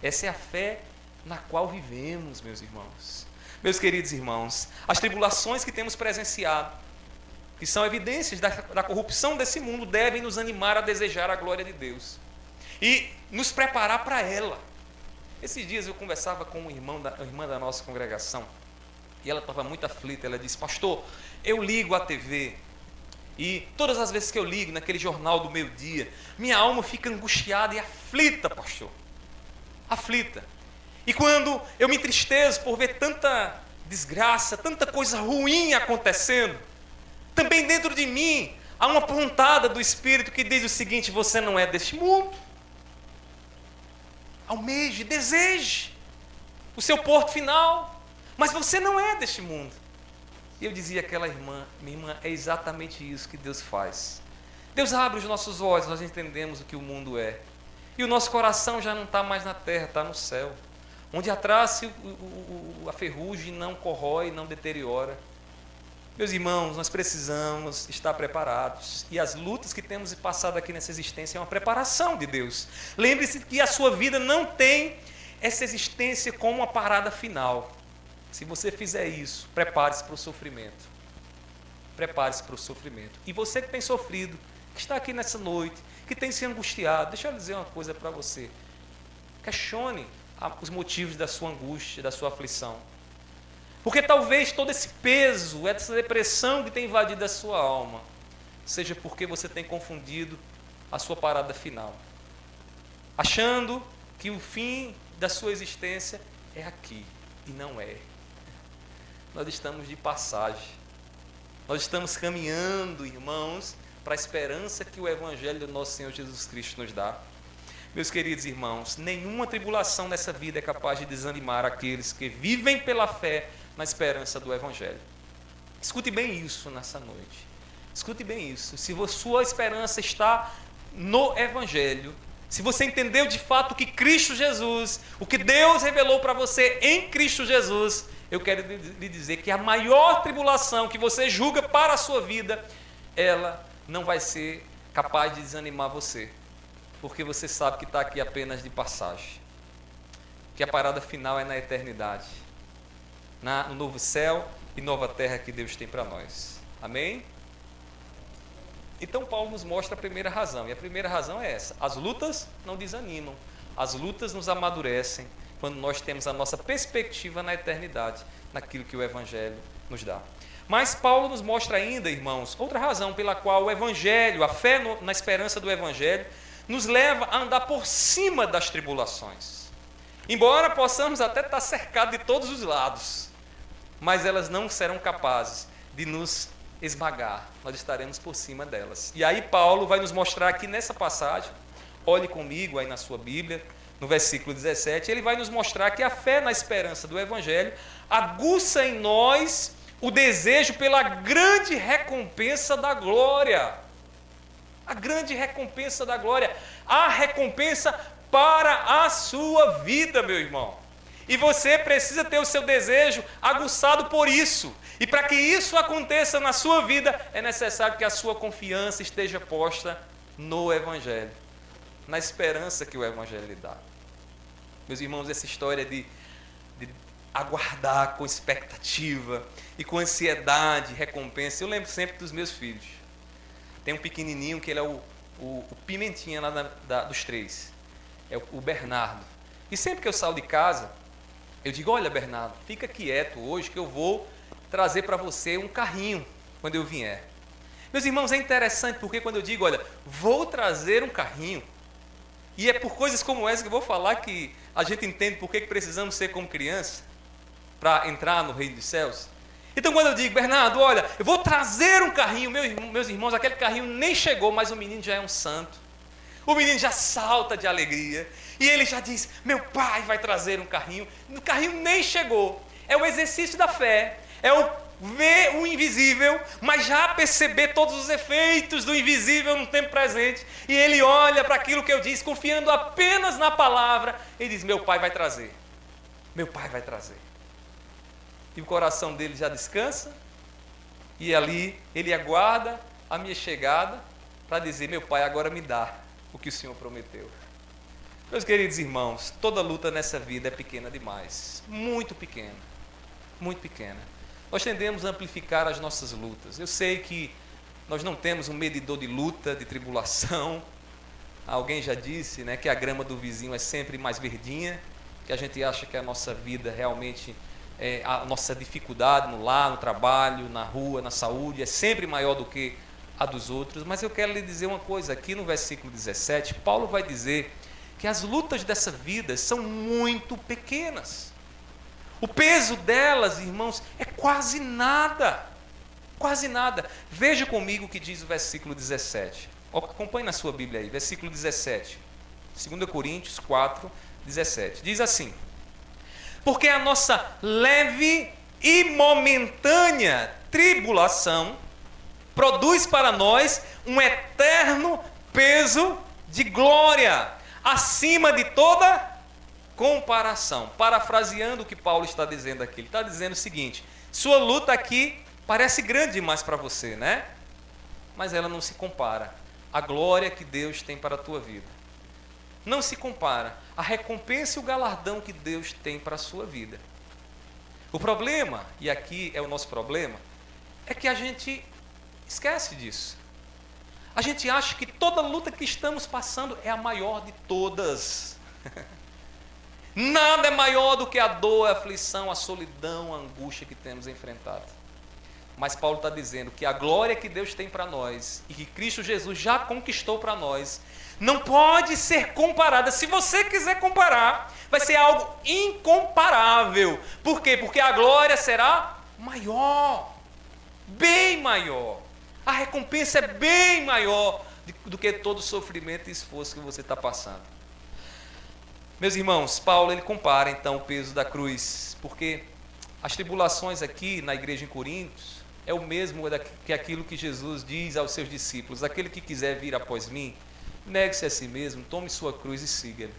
Essa é a fé na qual vivemos, meus irmãos. Meus queridos irmãos, as tribulações que temos presenciado, que são evidências da corrupção desse mundo, devem nos animar a desejar a glória de Deus e nos preparar para ela. Esses dias eu conversava com uma irmã da nossa congregação, e ela estava muito aflita. Ela disse: pastor, eu ligo a TV e todas as vezes que eu ligo naquele jornal do meio-dia, minha alma fica angustiada e aflita, pastor. Aflita. E quando eu me entristeço por ver tanta desgraça, tanta coisa ruim acontecendo, também dentro de mim há uma pontada do Espírito que diz o seguinte: você não é deste mundo. Almeje, deseje o seu porto final, mas você não é deste mundo. E eu dizia àquela irmã: minha irmã, é exatamente isso que Deus faz. Deus abre os nossos olhos, nós entendemos o que o mundo é. E o nosso coração já não está mais na terra, está no céu, onde a traça a ferrugem não corrói, não deteriora. Meus irmãos, nós precisamos estar preparados. E as lutas que temos passado aqui nessa existência é uma preparação de Deus. Lembre-se que a sua vida não tem essa existência como uma parada final. Se você fizer isso, prepare-se para o sofrimento. Prepare-se para o sofrimento. E você que tem sofrido, que está aqui nessa noite, que tem se angustiado, deixa eu dizer uma coisa para você. Questione os motivos da sua angústia, da sua aflição. Porque talvez todo esse peso, essa depressão que tem invadido a sua alma, seja porque você tem confundido a sua parada final, achando que o fim da sua existência é aqui, e não é. Nós estamos de passagem. Nós estamos caminhando, irmãos, para a esperança que o Evangelho do nosso Senhor Jesus Cristo nos dá. Meus queridos irmãos, nenhuma tribulação nessa vida é capaz de desanimar aqueles que vivem pela fé na esperança do Evangelho. Escute bem isso nessa noite. Escute bem isso. Se a sua esperança está no Evangelho, se você entendeu de fato que Cristo Jesus, o que Deus revelou para você em Cristo Jesus, eu quero lhe dizer que a maior tribulação que você julga para a sua vida, ela não vai ser capaz de desanimar você, porque você sabe que está aqui apenas de passagem, que a parada final é na eternidade, no novo céu e nova terra que Deus tem para nós. Amém? Então Paulo nos mostra a primeira razão, e a primeira razão é essa: as lutas não desanimam, as lutas nos amadurecem quando nós temos a nossa perspectiva na eternidade, naquilo que o Evangelho nos dá. Mas Paulo nos mostra ainda, irmãos, outra razão pela qual o Evangelho, a fé na esperança do Evangelho, nos leva a andar por cima das tribulações. Embora possamos até estar cercados de todos os lados, mas elas não serão capazes de nos esmagar, nós estaremos por cima delas. E aí Paulo vai nos mostrar aqui nessa passagem, olhe comigo aí na sua Bíblia, no versículo 17, ele vai nos mostrar que a fé na esperança do Evangelho aguça em nós o desejo pela grande recompensa da glória. A grande recompensa da glória. A recompensa para a sua vida, meu irmão. E você precisa ter o seu desejo aguçado por isso. E para que isso aconteça na sua vida, é necessário que a sua confiança esteja posta no Evangelho, na esperança que o Evangelho lhe dá. Meus irmãos, essa história de aguardar com expectativa e com ansiedade, recompensa, eu lembro sempre dos meus filhos. Tem um pequenininho que ele é o pimentinha lá dos três, é o Bernardo. E sempre que eu saio de casa, eu digo: olha, Bernardo, fica quieto hoje que eu vou trazer para você um carrinho quando eu vier. Meus irmãos, é interessante porque quando eu digo: olha, vou trazer um carrinho, e é por coisas como essa que eu vou falar que a gente entende por que precisamos ser como criança para entrar no reino dos céus. Então quando eu digo: Bernardo, olha, eu vou trazer um carrinho, meus irmãos, aquele carrinho nem chegou, mas o menino já é um santo. O menino já salta de alegria e ele já diz: meu pai vai trazer um carrinho. O carrinho nem chegou. É o exercício da fé, é o ver o invisível, mas já perceber todos os efeitos do invisível no tempo presente. E ele olha para aquilo que eu disse, confiando apenas na palavra, e diz: meu pai vai trazer. Meu pai vai trazer. E o coração dele já descansa, e ali ele aguarda a minha chegada para dizer: meu pai, agora me dá o que o Senhor prometeu. Meus queridos irmãos, toda luta nessa vida é pequena demais, muito pequena, muito pequena. Nós tendemos a amplificar as nossas lutas. Eu sei que nós não temos um medidor de luta, de tribulação. Alguém já disse, né, que a grama do vizinho é sempre mais verdinha, que a gente acha que a nossa vida realmente, a nossa dificuldade no lar, no trabalho, na rua, na saúde, é sempre maior do que a dos outros. Mas eu quero lhe dizer uma coisa, aqui no versículo 17, Paulo vai dizer que as lutas dessa vida são muito pequenas. O peso delas, irmãos, é quase nada. Quase nada. Veja comigo o que diz o versículo 17. Acompanhe na sua Bíblia aí, versículo 17. 2 Coríntios 4, 17. Diz assim: porque a nossa leve e momentânea tribulação produz para nós um eterno peso de glória, acima de toda comparação. Parafraseando o que Paulo está dizendo aqui, ele está dizendo o seguinte: sua luta aqui parece grande demais para você, né? Mas ela não se compara à glória que Deus tem para a tua vida. Não se compara à recompensa e o galardão que Deus tem para a sua vida. O problema, e aqui é o nosso problema, é que a gente esquece disso. A gente acha que toda luta que estamos passando é a maior de todas. Nada é maior do que a dor, a aflição, a solidão, a angústia que temos enfrentado. Mas Paulo está dizendo que a glória que Deus tem para nós e que Cristo Jesus já conquistou para nós não pode ser comparada. Se você quiser comparar, vai ser algo incomparável. Por quê? Porque a glória será maior, bem maior. A recompensa é bem maior do que todo o sofrimento e esforço que você está passando. Meus irmãos, Paulo ele compara então o peso da cruz, porque as tribulações aqui na igreja em Corinto é o mesmo que aquilo que Jesus diz aos seus discípulos: aquele que quiser vir após mim, negue-se a si mesmo, tome sua cruz e siga-me.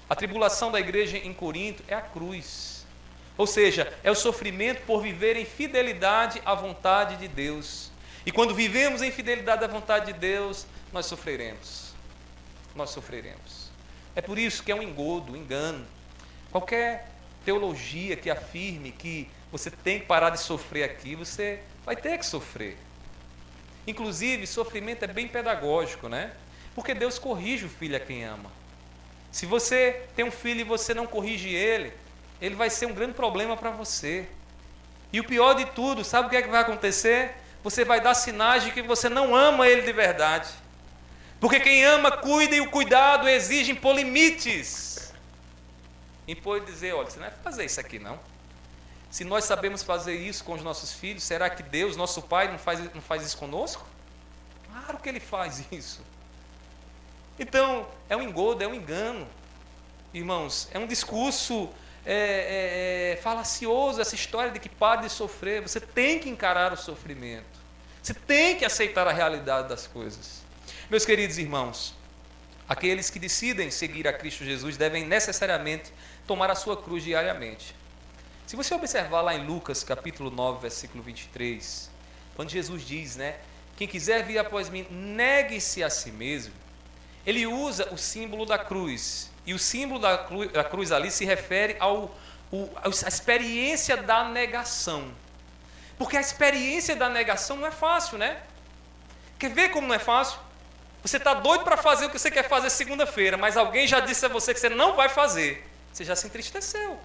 A tribulação da igreja em Corinto é a cruz, ou seja, é o sofrimento por viver em fidelidade à vontade de Deus. E quando vivemos em fidelidade à vontade de Deus, nós sofreremos. Nós sofreremos. É por isso que é um engodo, um engano. Qualquer teologia que afirme que você tem que parar de sofrer aqui, você vai ter que sofrer. Inclusive, sofrimento é bem pedagógico, né? Porque Deus corrige o filho a quem ama. Se você tem um filho e você não corrige ele, ele vai ser um grande problema para você. E o pior de tudo, sabe o que é que vai acontecer? Você vai dar sinais de que você não ama ele de verdade. Porque quem ama, cuida, e o cuidado exige impor limites. Impor e dizer: olha, você não vai fazer isso aqui não. Se nós sabemos fazer isso com os nossos filhos, será que Deus, nosso Pai, não faz isso conosco? Claro que Ele faz isso. Então, é um engodo, é um engano. Irmãos, é um discurso falacioso essa história de que pare de sofrer. Você tem que encarar o sofrimento. Você tem que aceitar a realidade das coisas. Meus queridos irmãos, aqueles que decidem seguir a Cristo Jesus devem necessariamente tomar a sua cruz diariamente. Se você observar lá em Lucas capítulo 9, versículo 23, quando Jesus diz, né, quem quiser vir após mim, negue-se a si mesmo, ele usa o símbolo da cruz. E o símbolo da cruz ali se refere à experiência da negação. Porque a experiência da negação não é fácil, né? Quer ver como não é fácil? Você está doido para fazer o que você quer fazer segunda-feira, mas alguém já disse a você que você não vai fazer. Você já se entristeceu.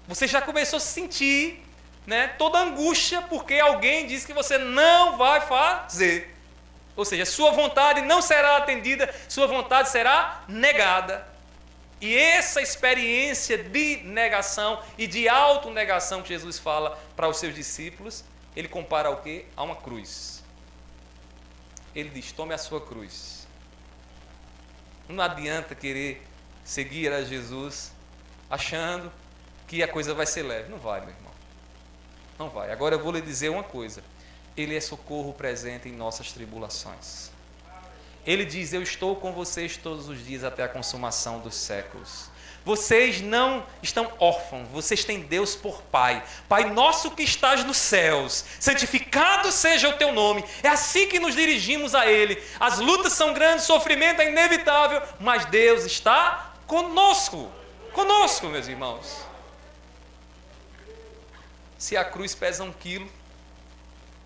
Você já começou a sentir, né, toda a angústia porque alguém disse que você não vai fazer. Ou seja, sua vontade não será atendida, sua vontade será negada. E essa experiência de negação e de autonegação que Jesus fala para os seus discípulos, ele compara ao quê? A uma cruz. Ele diz: tome a sua cruz. Não adianta querer seguir a Jesus achando que a coisa vai ser leve. Não vai, meu irmão. Não vai. Agora eu vou lhe dizer uma coisa. Ele é socorro presente em nossas tribulações. Ele diz: eu estou com vocês todos os dias até a consumação dos séculos. Vocês não estão órfãos, vocês têm Deus por Pai. Pai nosso que estás nos céus, santificado seja o teu nome. É assim que nos dirigimos a Ele. As lutas são grandes, o sofrimento é inevitável, mas Deus está conosco. Conosco, meus irmãos. Se a cruz pesa 1 quilo,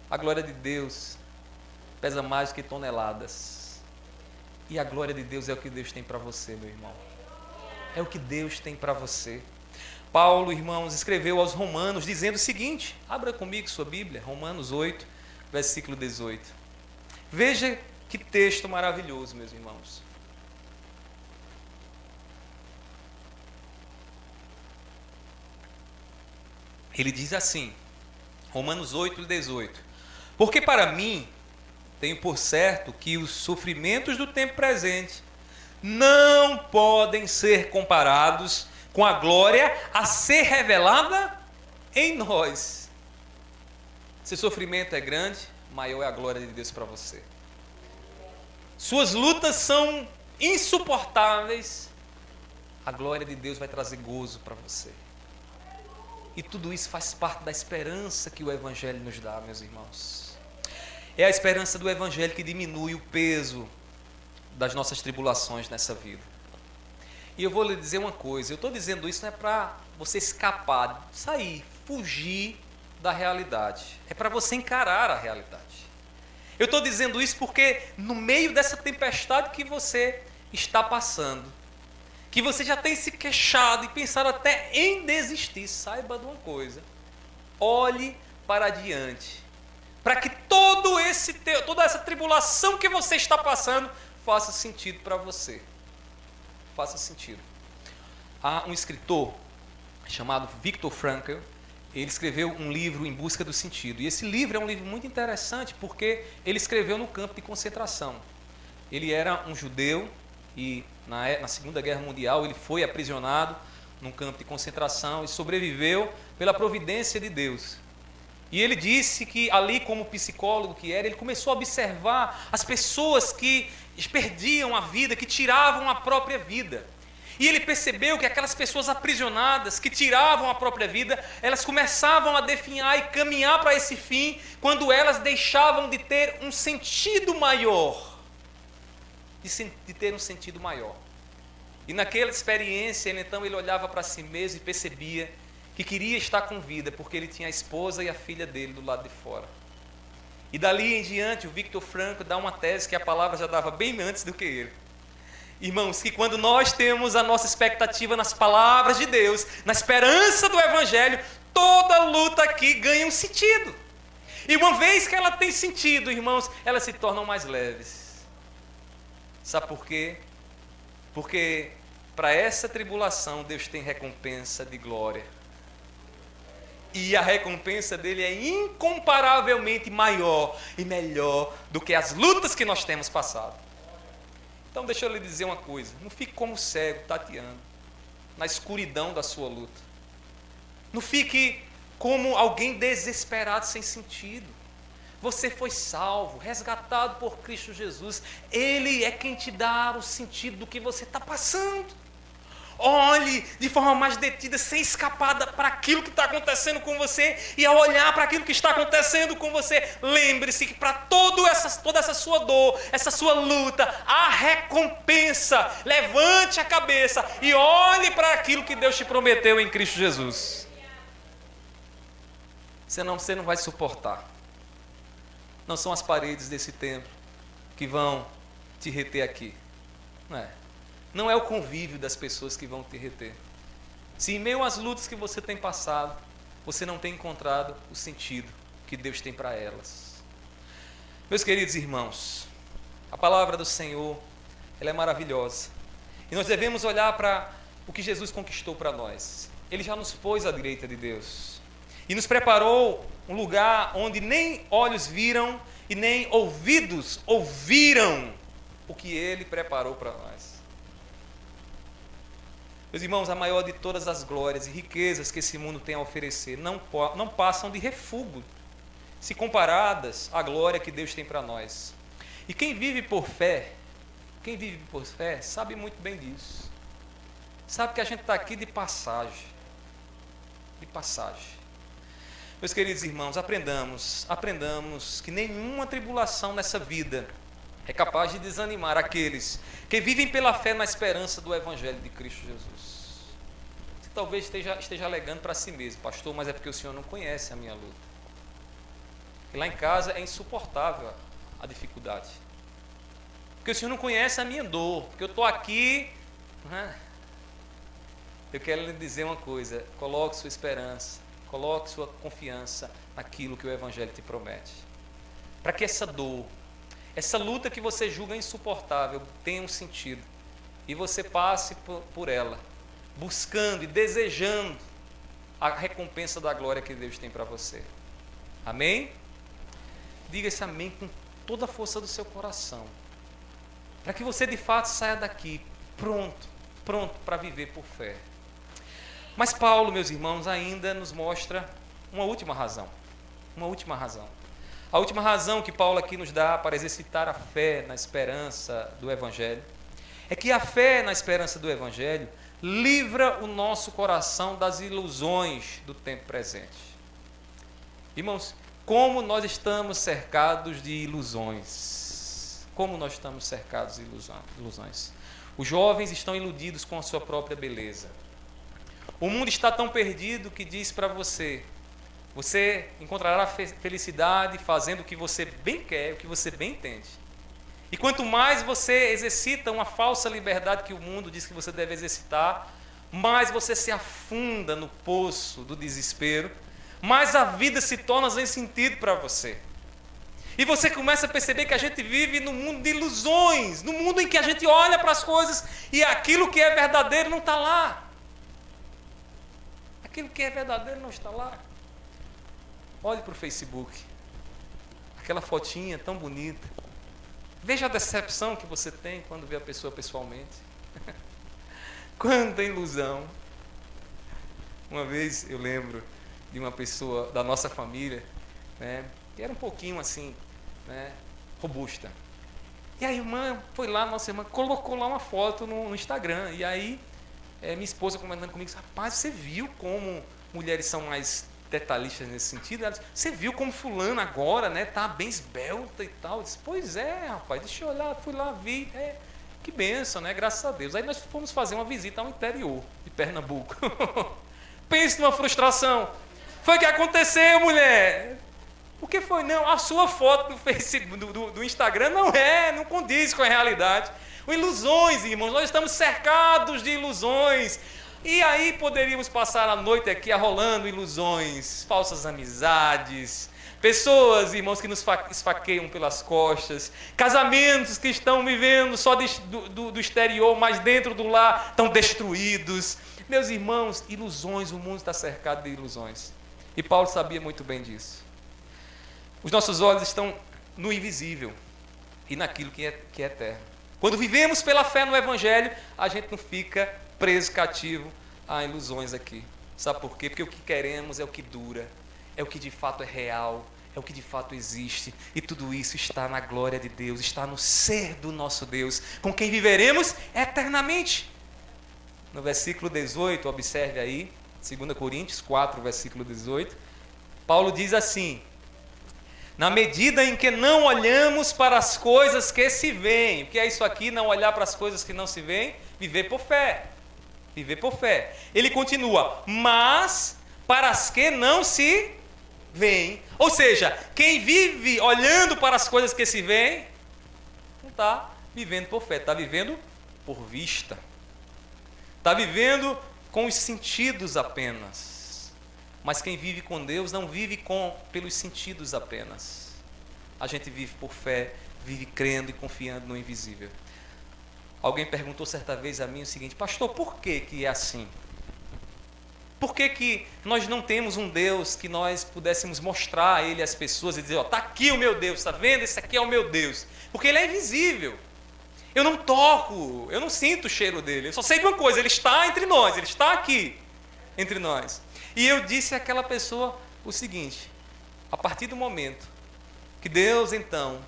a glória de Deus pesa mais do que toneladas. E a glória de Deus é o que Deus tem para você, meu irmão. É o que Deus tem para você. Paulo, irmãos, escreveu aos Romanos dizendo o seguinte: abra comigo sua Bíblia, Romanos 8, versículo 18. Veja que texto maravilhoso, meus irmãos. Ele diz assim, Romanos 8, 18: porque para mim, tenho por certo que os sofrimentos do tempo presente não podem ser comparados com a glória a ser revelada em nós. Se o sofrimento é grande, maior é a glória de Deus para você. Suas lutas são insuportáveis, a glória de Deus vai trazer gozo para você. E tudo isso faz parte da esperança que o Evangelho nos dá, meus irmãos. É a esperança do Evangelho que diminui o peso das nossas tribulações nessa vida. E eu vou lhe dizer uma coisa, eu estou dizendo isso não é para você escapar, sair, fugir da realidade. É para você encarar a realidade. Eu estou dizendo isso porque no meio dessa tempestade que você está passando, que você já tem se queixado e pensado até em desistir, saiba de uma coisa: olhe para adiante, para que toda essa tribulação que você está passando faça sentido para você. Faça sentido. Há um escritor chamado Viktor Frankl. Ele escreveu um livro Em Busca do Sentido. E esse livro é um livro muito interessante porque ele escreveu no campo de concentração. Ele era um judeu e na Segunda Guerra Mundial ele foi aprisionado num campo de concentração e sobreviveu pela providência de Deus. E ele disse que ali, como psicólogo que era, ele começou a observar as pessoas que perdiam a vida, que tiravam a própria vida. E ele percebeu que aquelas pessoas aprisionadas, que tiravam a própria vida, elas começavam a definhar e caminhar para esse fim, quando elas deixavam de ter um sentido maior. De ter um sentido maior. E naquela experiência, então, ele olhava para si mesmo e percebia que queria estar com vida, porque ele tinha a esposa e a filha dele do lado de fora. E dali em diante, o Viktor Frankl dá uma tese que a palavra já dava bem antes do que ele. Irmãos, que quando nós temos a nossa expectativa nas palavras de Deus, na esperança do Evangelho, toda luta aqui ganha um sentido. E uma vez que ela tem sentido, irmãos, elas se tornam mais leves. Sabe por quê? Porque para essa tribulação Deus tem recompensa de glória. E a recompensa dele é incomparavelmente maior e melhor do que as lutas que nós temos passado. Então deixa eu lhe dizer uma coisa: não fique como cego, tateando na escuridão da sua luta. Não fique como alguém desesperado, sem sentido. Você foi salvo, resgatado por Cristo Jesus. Ele é quem te dá o sentido do que você está passando. Olhe de forma mais detida, sem escapar para aquilo que está acontecendo com você. E ao olhar para aquilo que está acontecendo com você, lembre-se que para toda essa sua dor, essa sua luta, há recompensa. Levante a cabeça e olhe para aquilo que Deus te prometeu em Cristo Jesus. Senão você não vai suportar. Não são as paredes desse templo que vão te reter aqui. Não é. Não é o convívio das pessoas que vão te reter. Se em meio às lutas que você tem passado, você não tem encontrado o sentido que Deus tem para elas. Meus queridos irmãos, a palavra do Senhor, ela é maravilhosa. E nós devemos olhar para o que Jesus conquistou para nós. Ele já nos pôs à direita de Deus. E nos preparou um lugar onde nem olhos viram e nem ouvidos ouviram o que Ele preparou para nós. Meus irmãos, a maior de todas as glórias e riquezas que esse mundo tem a oferecer não passam de refúgio, se comparadas à glória que Deus tem para nós. E quem vive por fé, sabe muito bem disso. Sabe que a gente está aqui de passagem. De passagem. Meus queridos irmãos, aprendamos que nenhuma tribulação nessa vida é capaz de desanimar aqueles que vivem pela fé na esperança do Evangelho de Cristo Jesus. Você talvez esteja alegando para si mesmo: pastor, mas é porque o senhor não conhece a minha luta. E lá em casa é insuportável a dificuldade. Porque o senhor não conhece a minha dor, porque eu estou aqui. Eu quero lhe dizer uma coisa: coloque sua esperança, coloque sua confiança naquilo que o Evangelho te promete. Para que essa dor, essa luta que você julga insuportável tenha um sentido. E você passe por ela, buscando e desejando a recompensa da glória que Deus tem para você. Amém? Diga esse amém com toda a força do seu coração. Para que você de fato saia daqui pronto para viver por fé. Mas Paulo, meus irmãos, ainda nos mostra uma última razão. Uma última razão. A última razão que Paulo aqui nos dá para exercitar a fé na esperança do Evangelho é que a fé na esperança do Evangelho livra o nosso coração das ilusões do tempo presente. Irmãos, como nós estamos cercados de ilusões. Como nós estamos cercados de ilusões. Os jovens estão iludidos com a sua própria beleza. O mundo está tão perdido que diz para você: você encontrará felicidade fazendo o que você bem quer, o que você bem entende. E quanto mais você exercita uma falsa liberdade que o mundo diz que você deve exercitar, mais você se afunda no poço do desespero, mais a vida se torna sem sentido para você. E você começa a perceber que a gente vive num mundo de ilusões, num mundo em que a gente olha para as coisas e aquilo que é verdadeiro não está lá. Aquilo que é verdadeiro não está lá. Olhe para o Facebook, aquela fotinha tão bonita. Veja a decepção que você tem quando vê a pessoa pessoalmente. Quanta ilusão. Uma vez eu lembro de uma pessoa da nossa família, né, que era um pouquinho assim, né, robusta. E a irmã foi lá, nossa irmã colocou lá uma foto no Instagram. E aí minha esposa comentando comigo, rapaz, você viu como mulheres são mais detalhistas nesse sentido? Ela disse, você viu como fulano agora, né, tá bem esbelta e tal? Eu disse, pois é, rapaz, deixa eu olhar, fui lá, vi, que bênção, né, graças a Deus. Aí nós fomos fazer uma visita ao interior de Pernambuco. Pense numa frustração. Foi o que aconteceu, mulher. O que foi? Não, a sua foto do Facebook, do Instagram não condiz com a realidade. Ilusões, irmãos, nós estamos cercados de ilusões. E aí poderíamos passar a noite aqui arrolando ilusões, falsas amizades, pessoas, irmãos, que nos esfaqueiam pelas costas, casamentos que estão vivendo só do exterior, mas dentro do lar estão destruídos. Meus irmãos, ilusões, o mundo está cercado de ilusões. E Paulo sabia muito bem disso. Os nossos olhos estão no invisível e naquilo que é eterno. Quando vivemos pela fé no Evangelho, a gente não fica preso, cativo a ilusões aqui. Sabe por quê? Porque o que queremos é o que dura, é o que de fato é real, é o que de fato existe. E tudo isso está na glória de Deus, está no ser do nosso Deus, com quem viveremos eternamente. No versículo 18, observe aí, 2 Coríntios 4, versículo 18, Paulo diz assim: na medida em que não olhamos para as coisas que se veem. O que é isso aqui? Não olhar para as coisas que não se veem? Viver por fé. Viver por fé. Ele continua, mas para as que não se veem. Ou seja, quem vive olhando para as coisas que se veem, não está vivendo por fé, está vivendo por vista. Está vivendo com os sentidos apenas. Mas quem vive com Deus não vive pelos sentidos apenas. A gente vive por fé, vive crendo e confiando no invisível. Alguém perguntou certa vez a mim o seguinte: pastor, por que é assim? Por que nós não temos um Deus que nós pudéssemos mostrar a Ele às pessoas e dizer, está aqui o meu Deus, está vendo? Esse aqui é o meu Deus. Porque Ele é invisível. Eu não toco, eu não sinto o cheiro dele. Eu só sei de uma coisa, Ele está entre nós, Ele está aqui entre nós. E eu disse àquela pessoa o seguinte: a partir do momento que Deus, então,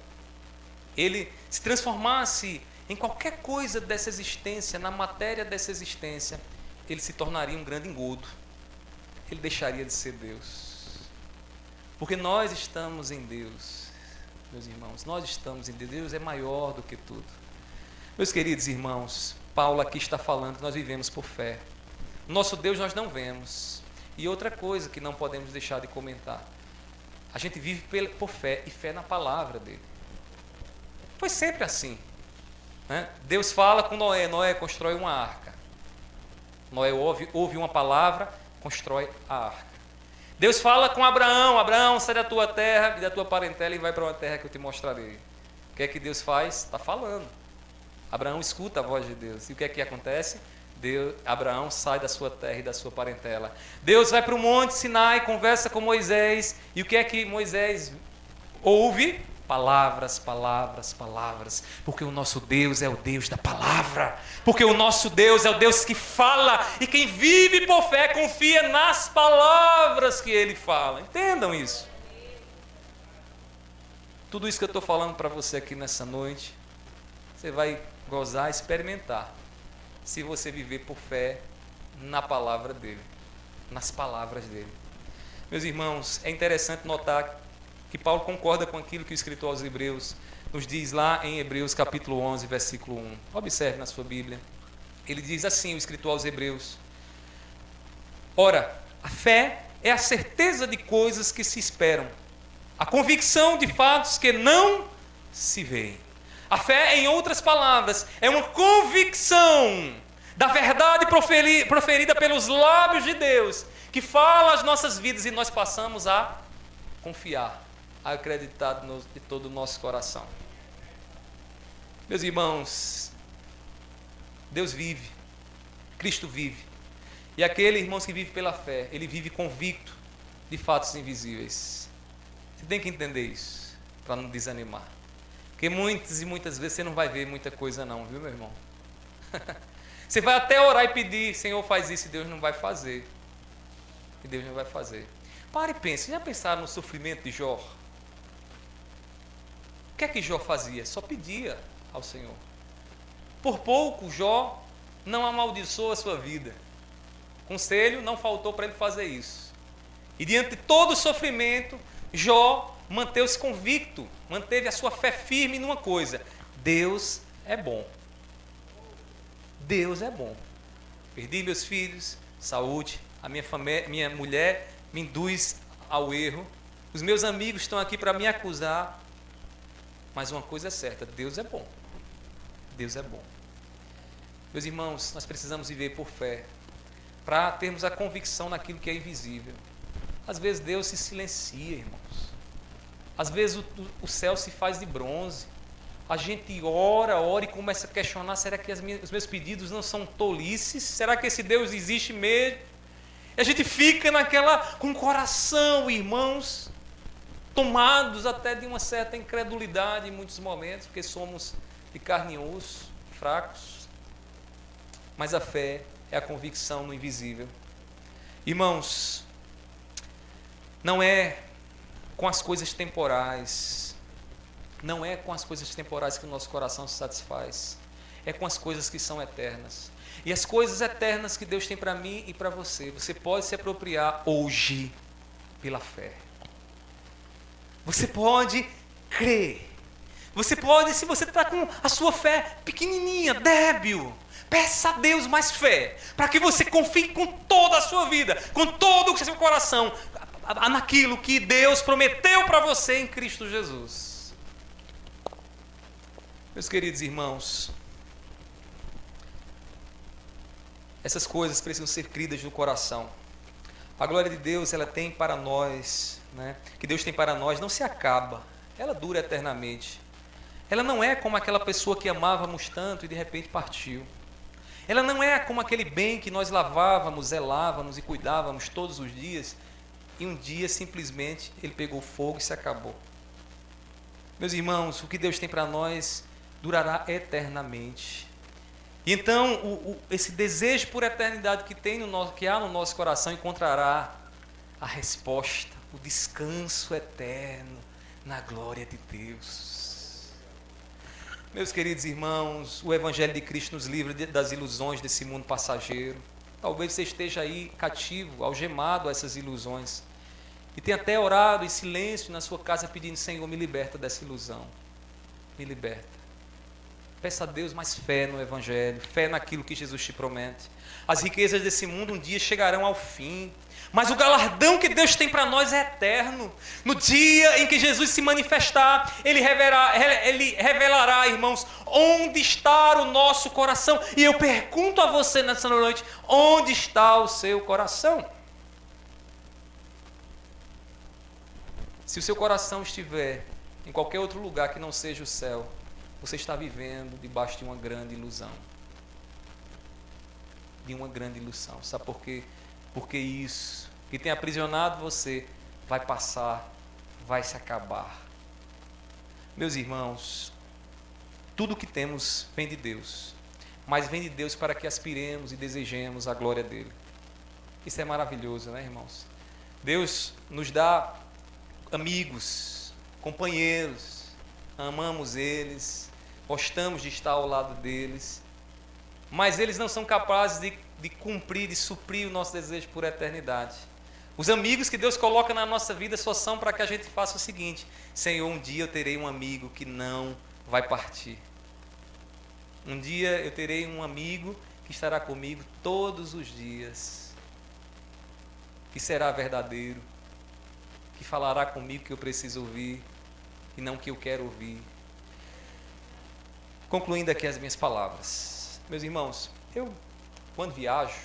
Ele se transformasse em qualquer coisa dessa existência, na matéria dessa existência, Ele se tornaria um grande engodo. Ele deixaria de ser Deus. Porque nós estamos em Deus, meus irmãos, nós estamos em Deus. Deus é maior do que tudo. Meus queridos irmãos, Paulo aqui está falando que nós vivemos por fé. Nosso Deus nós não vemos. E outra coisa que não podemos deixar de comentar: a gente vive por fé, e fé na palavra dele. Foi sempre assim, né? Deus fala com Noé, Noé constrói uma arca. Noé ouve uma palavra, constrói a arca. Deus fala com Abraão, Abraão, sai da tua terra e da tua parentela e vai para uma terra que eu te mostrarei. O que é que Deus faz? Está falando. Abraão escuta a voz de Deus. E o que é que acontece? Abraão sai da sua terra e da sua parentela. Deus vai para o monte Sinai, conversa com Moisés. E o que é que Moisés ouve? Palavras, palavras, palavras. Porque o nosso Deus é o Deus da palavra. Porque o nosso Deus é o Deus que fala. E quem vive por fé confia nas palavras que Ele fala. Entendam isso. Tudo isso que eu estou falando para você aqui nessa noite, você vai gozar, experimentar, se você viver por fé na palavra dele, nas palavras dele. Meus irmãos, é interessante notar que Paulo concorda com aquilo que o escritor aos Hebreus nos diz lá em Hebreus capítulo 11, versículo 1. Observe na sua Bíblia. Ele diz assim, o escritor aos Hebreus: ora, a fé é a certeza de coisas que se esperam, a convicção de fatos que não se veem. A fé, em outras palavras, é uma convicção da verdade proferida pelos lábios de Deus, que fala as nossas vidas e nós passamos a confiar, a acreditar de todo o nosso coração. Meus irmãos, Deus vive, Cristo vive. E aquele, irmãos, que vive pela fé, ele vive convicto de fatos invisíveis. Você tem que entender isso, para não desanimar. Porque muitas e muitas vezes você não vai ver muita coisa não, viu, meu irmão? Você vai até orar e pedir, Senhor, faz isso, e Deus não vai fazer. E Deus não vai fazer. Pare e pense, já pensaram no sofrimento de Jó? O que é que Jó fazia? Só pedia ao Senhor. Por pouco, Jó não amaldiçoou a sua vida. Conselho não faltou para ele fazer isso. E diante de todo o sofrimento, Jó manteve-se convicto, manteve a sua fé firme numa coisa: Deus é bom. Deus é bom. Perdi meus filhos, saúde, a minha mulher me induz ao erro, os meus amigos estão aqui para me acusar, mas uma coisa é certa: Deus é bom. Deus é bom. Meus irmãos, nós precisamos viver por fé, para termos a convicção naquilo que é invisível. Às vezes Deus se silencia, irmãos. Às vezes o céu se faz de bronze. A gente ora e começa a questionar: será que os meus pedidos não são tolices? Será que esse Deus existe mesmo? E a gente fica com o coração, irmãos, tomados até de uma certa incredulidade em muitos momentos, porque somos de carne e osso, fracos. Mas a fé é a convicção no invisível. Irmãos, não é com as coisas temporais, não é com as coisas temporais que o nosso coração se satisfaz, é com as coisas que são eternas. E as coisas eternas que Deus tem para mim e para você, você pode se apropriar hoje pela fé. Você pode crer. Você pode, se você está com a sua fé pequenininha, débil, peça a Deus mais fé, para que você confie com toda a sua vida, com todo o seu coração, naquilo que Deus prometeu para você em Cristo Jesus. Meus queridos irmãos, essas coisas precisam ser cridas no coração. A glória de Deus, ela tem para nós, que Deus tem para nós, não se acaba, ela dura eternamente. Ela não é como aquela pessoa que amávamos tanto e de repente partiu. Ela não é como aquele bem que nós lavávamos, zelávamos e cuidávamos todos os dias, e um dia simplesmente ele pegou fogo e se acabou. Meus irmãos, o que Deus tem para nós durará eternamente. E então esse desejo por eternidade que há no nosso coração encontrará a resposta, o descanso eterno na glória de Deus. Meus queridos irmãos, o Evangelho de Cristo nos livra das ilusões desse mundo passageiro. Talvez você esteja aí cativo, algemado a essas ilusões, e tenha até orado em silêncio na sua casa pedindo: Senhor, me liberta dessa ilusão, me liberta. Peça a Deus mais fé no Evangelho, fé naquilo que Jesus te promete. As riquezas desse mundo um dia chegarão ao fim, mas o galardão que Deus tem para nós é eterno. No dia em que Jesus se manifestar, Ele revelará, irmãos, onde está o nosso coração. E eu pergunto a você nessa noite: onde está o seu coração? Se o seu coração estiver em qualquer outro lugar que não seja o céu, você está vivendo debaixo de uma grande ilusão. De uma grande ilusão. Sabe por quê? Porque isso que tem aprisionado você vai passar, vai se acabar. Meus irmãos, tudo que temos vem de Deus, mas vem de Deus para que aspiremos e desejemos a glória dele. Isso é maravilhoso, né, irmãos? Deus nos dá amigos, companheiros, amamos eles, gostamos de estar ao lado deles, mas eles não são capazes de cumprir, de suprir o nosso desejo por eternidade. Os amigos que Deus coloca na nossa vida só são para que a gente faça o seguinte: Senhor, um dia eu terei um amigo que não vai partir. Um dia eu terei um amigo que estará comigo todos os dias, que será verdadeiro, que falará comigo que eu preciso ouvir e não que eu quero ouvir. Concluindo aqui as minhas palavras. Meus irmãos, eu, quando viajo,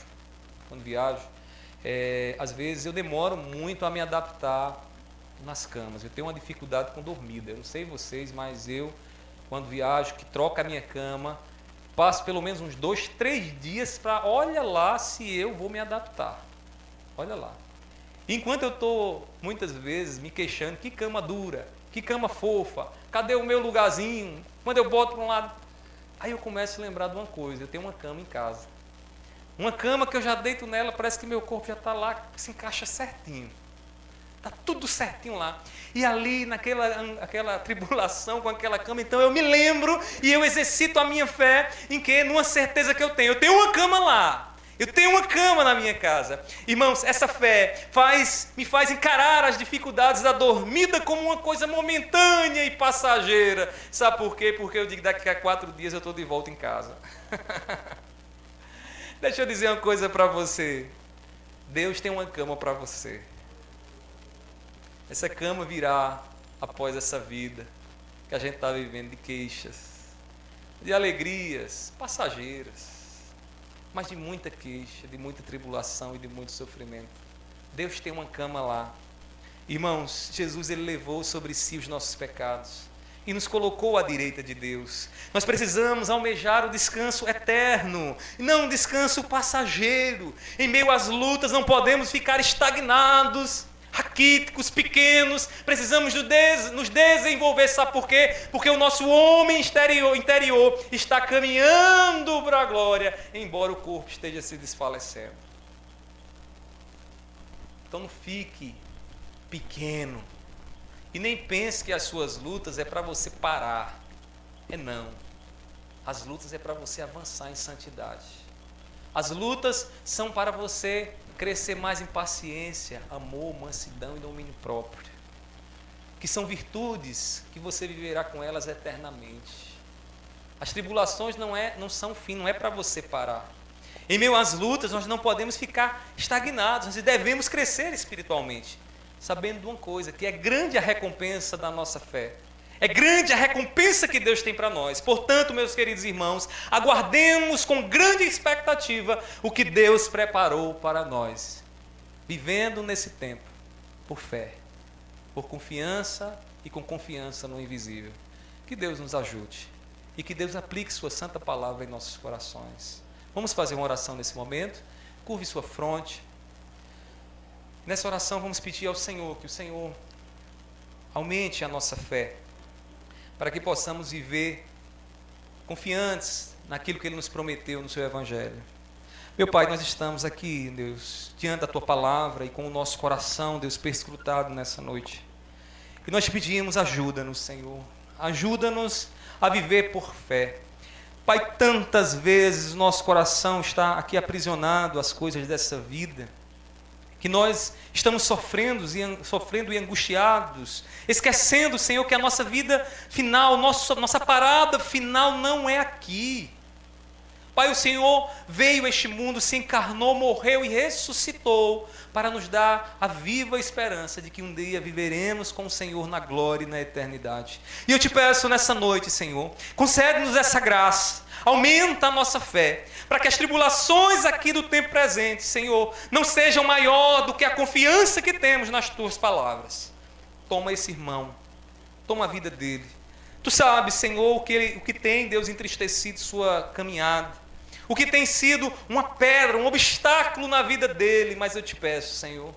às vezes eu demoro muito a me adaptar nas camas. Eu tenho uma dificuldade com dormida. Eu não sei vocês, mas eu, quando viajo, que troco a minha cama, passo pelo menos uns 2, 3 dias para, olha lá, se eu vou me adaptar. Olha lá. Enquanto eu estou, muitas vezes, me queixando, que cama dura, que cama fofa, cadê o meu lugarzinho? Quando eu boto para um lado... Aí eu começo a lembrar de uma coisa, eu tenho uma cama em casa. Uma cama que eu já deito nela, parece que meu corpo já está lá, se encaixa certinho. Está tudo certinho lá. E ali, naquela tribulação com aquela cama, então eu me lembro e eu exercito a minha fé em que, numa certeza que eu tenho uma cama lá. Eu tenho uma cama na minha casa. Irmãos, essa fé me faz encarar as dificuldades da dormida como uma coisa momentânea e passageira. Sabe por quê? Porque eu digo, daqui a 4 dias eu estou de volta em casa. Deixa eu dizer uma coisa para você. Deus tem uma cama para você. Essa cama virá após essa vida que a gente está vivendo de queixas, de alegrias passageiras, mas de muita queixa, de muita tribulação e de muito sofrimento. Deus tem uma cama lá. Irmãos, Jesus ele levou sobre si os nossos pecados e nos colocou à direita de Deus. Nós precisamos almejar o descanso eterno, e não um descanso passageiro. Em meio às lutas não podemos ficar estagnados, raquíticos, pequenos. Precisamos nos desenvolver. Sabe por quê? Porque o nosso homem interior está caminhando para a glória, embora o corpo esteja se desfalecendo. Então não fique pequeno e nem pense que as suas lutas é para você parar. Não. As lutas é para você avançar em santidade. As lutas são para você crescer mais em paciência, amor, mansidão e domínio próprio, que são virtudes que você viverá com elas eternamente. As tribulações não são fim, não é para você parar. Em meio às lutas, nós não podemos ficar estagnados, nós devemos crescer espiritualmente, sabendo de uma coisa, que é grande a recompensa da nossa fé. É grande a recompensa que Deus tem para nós. Portanto, meus queridos irmãos, aguardemos com grande expectativa o que Deus preparou para nós, vivendo nesse tempo por fé, por confiança e com confiança no invisível. Que Deus nos ajude e que Deus aplique sua santa palavra em nossos corações. Vamos fazer uma oração nesse momento. Curve sua fronte. Nessa oração vamos pedir ao Senhor que o Senhor aumente a nossa fé, para que possamos viver confiantes naquilo que Ele nos prometeu no Seu Evangelho. Meu Pai, nós estamos aqui, Deus, diante da Tua Palavra e com o nosso coração, Deus, perscrutado nessa noite. E nós te pedimos, ajuda-nos, Senhor. Ajuda-nos a viver por fé. Pai, tantas vezes o nosso coração está aqui aprisionado às coisas dessa vida, que nós estamos sofrendo e angustiados, esquecendo, Senhor, que a nossa vida final, nossa parada final não é aqui. Pai, o Senhor veio a este mundo, se encarnou, morreu e ressuscitou para nos dar a viva esperança de que um dia viveremos com o Senhor na glória e na eternidade. E eu te peço nessa noite, Senhor, concede-nos essa graça, aumenta a nossa fé, para que as tribulações aqui do tempo presente, Senhor, não sejam maior do que a confiança que temos nas Tuas palavras. Toma esse irmão, toma a vida dele. Tu sabes, Senhor, o que tem, Deus, entristecido sua caminhada, o que tem sido uma pedra, um obstáculo na vida dele, mas eu te peço, Senhor,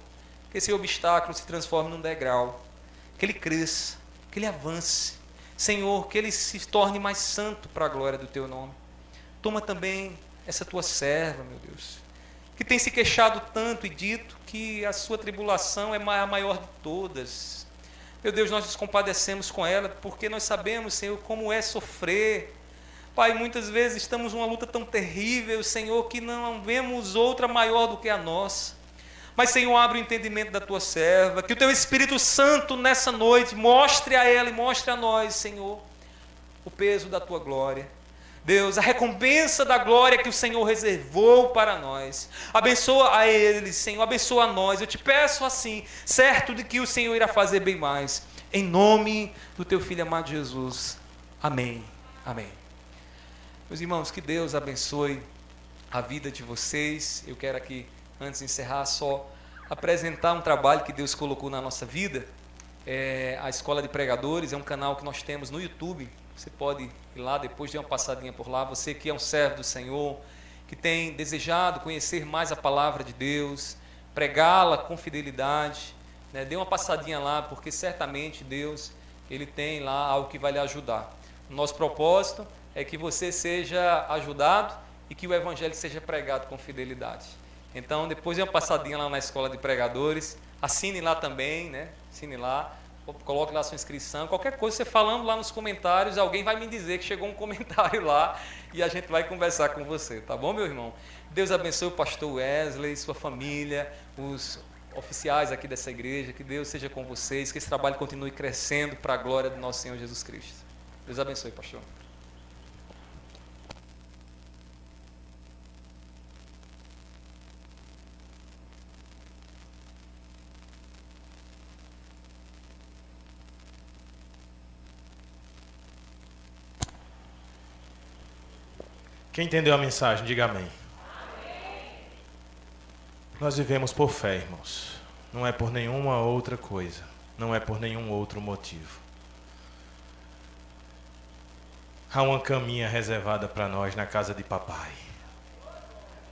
que esse obstáculo se transforme num degrau, que ele cresça, que ele avance, Senhor, que ele se torne mais santo para a glória do Teu nome. Toma também essa Tua serva, meu Deus, que tem se queixado tanto e dito que a sua tribulação é a maior de todas. Meu Deus, nós nos compadecemos com ela, porque nós sabemos, Senhor, como é sofrer. Pai, muitas vezes estamos numa luta tão terrível, Senhor, que não vemos outra maior do que a nossa. Mas, Senhor, abre o entendimento da Tua serva, que o Teu Espírito Santo nessa noite mostre a ela e mostre a nós, Senhor, o peso da Tua glória. Deus, a recompensa da glória que o Senhor reservou para nós. Abençoa a eles, Senhor, abençoa a nós. Eu te peço assim, certo de que o Senhor irá fazer bem mais. Em nome do Teu Filho amado Jesus. Amém. Amém. Meus irmãos, que Deus abençoe a vida de vocês. Eu quero aqui, antes de encerrar, só apresentar um trabalho que Deus colocou na nossa vida. A Escola de Pregadores é um canal que nós temos no YouTube. Você pode ir lá depois, dar uma passadinha por lá. Você que é um servo do Senhor, que tem desejado conhecer mais a palavra de Deus, pregá-la com fidelidade, né? Dê uma passadinha lá, porque certamente Deus, Ele tem lá algo que vai lhe ajudar. O nosso propósito é que você seja ajudado e que o Evangelho seja pregado com fidelidade. Então, depois dê uma passadinha lá na Escola de Pregadores, assine lá também, né? Assine lá, coloque lá a sua inscrição. Qualquer coisa, você falando lá nos comentários, alguém vai me dizer que chegou um comentário lá e a gente vai conversar com você, tá bom, meu irmão? Deus abençoe o pastor Wesley, sua família, os oficiais aqui dessa igreja, que Deus seja com vocês, que esse trabalho continue crescendo para a glória do nosso Senhor Jesus Cristo. Deus abençoe, pastor. Quem entendeu a mensagem, diga amém. Nós vivemos por fé, irmãos. Não é por nenhuma outra coisa. Não é por nenhum outro motivo. Há uma caminha reservada para nós na casa de papai,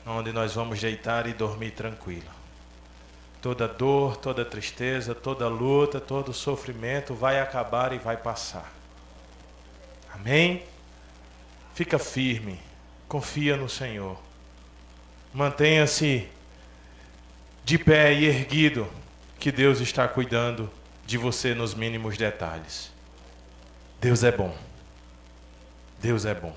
onde nós vamos deitar e dormir tranquilo. Toda dor, toda tristeza, toda luta, todo sofrimento vai acabar e vai passar. Amém? Fica firme. Confia no Senhor. Mantenha-se de pé e erguido, que Deus está cuidando de você nos mínimos detalhes. Deus é bom. Deus é bom.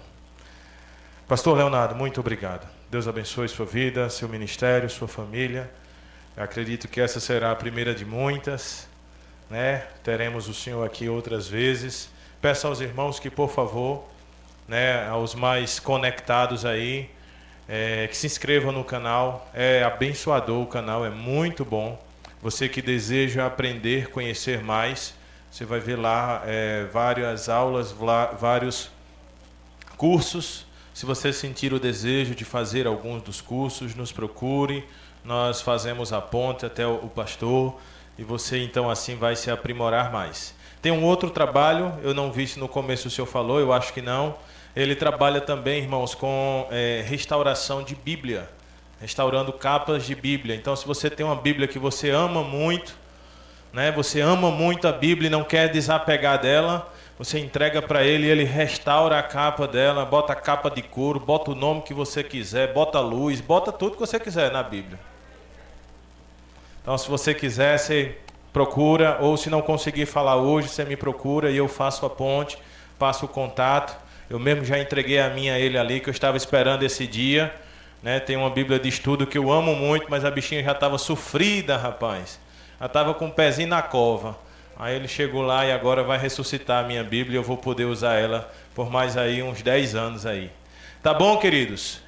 Pastor Leonardo, muito obrigado. Deus abençoe sua vida, seu ministério, sua família. Eu acredito que essa será a primeira de muitas, né? Teremos o Senhor aqui outras vezes. Peço aos irmãos que, por favor, né, aos mais conectados aí, que se inscrevam no canal. É abençoador o canal, é muito bom. Você que deseja aprender, conhecer mais, você vai ver lá várias aulas, vários cursos. Se você sentir o desejo de fazer alguns dos cursos, nos procure. Nós fazemos a ponte até o pastor e você então assim vai se aprimorar mais. Tem um outro trabalho, eu não vi se no começo o senhor falou, eu acho que não. Ele trabalha também, irmãos, com restauração de Bíblia, restaurando capas de Bíblia. Então, se você tem uma Bíblia que você ama muito, né, você ama muito a Bíblia e não quer desapegar dela, você entrega para ele e ele restaura a capa dela, bota a capa de couro, bota o nome que você quiser, bota a luz, bota tudo que você quiser na Bíblia. Então, se você quiser, você procura, ou se não conseguir falar hoje, você me procura e eu faço a ponte, passo o contato. Eu mesmo já entreguei a minha a ele ali, que eu estava esperando esse dia, né? Tem uma Bíblia de estudo que eu amo muito, mas a bichinha já estava sofrida, rapaz. Já estava com o pezinho na cova. Aí ele chegou lá e agora vai ressuscitar a minha Bíblia e eu vou poder usar ela por mais aí uns 10 anos aí. Tá bom, queridos?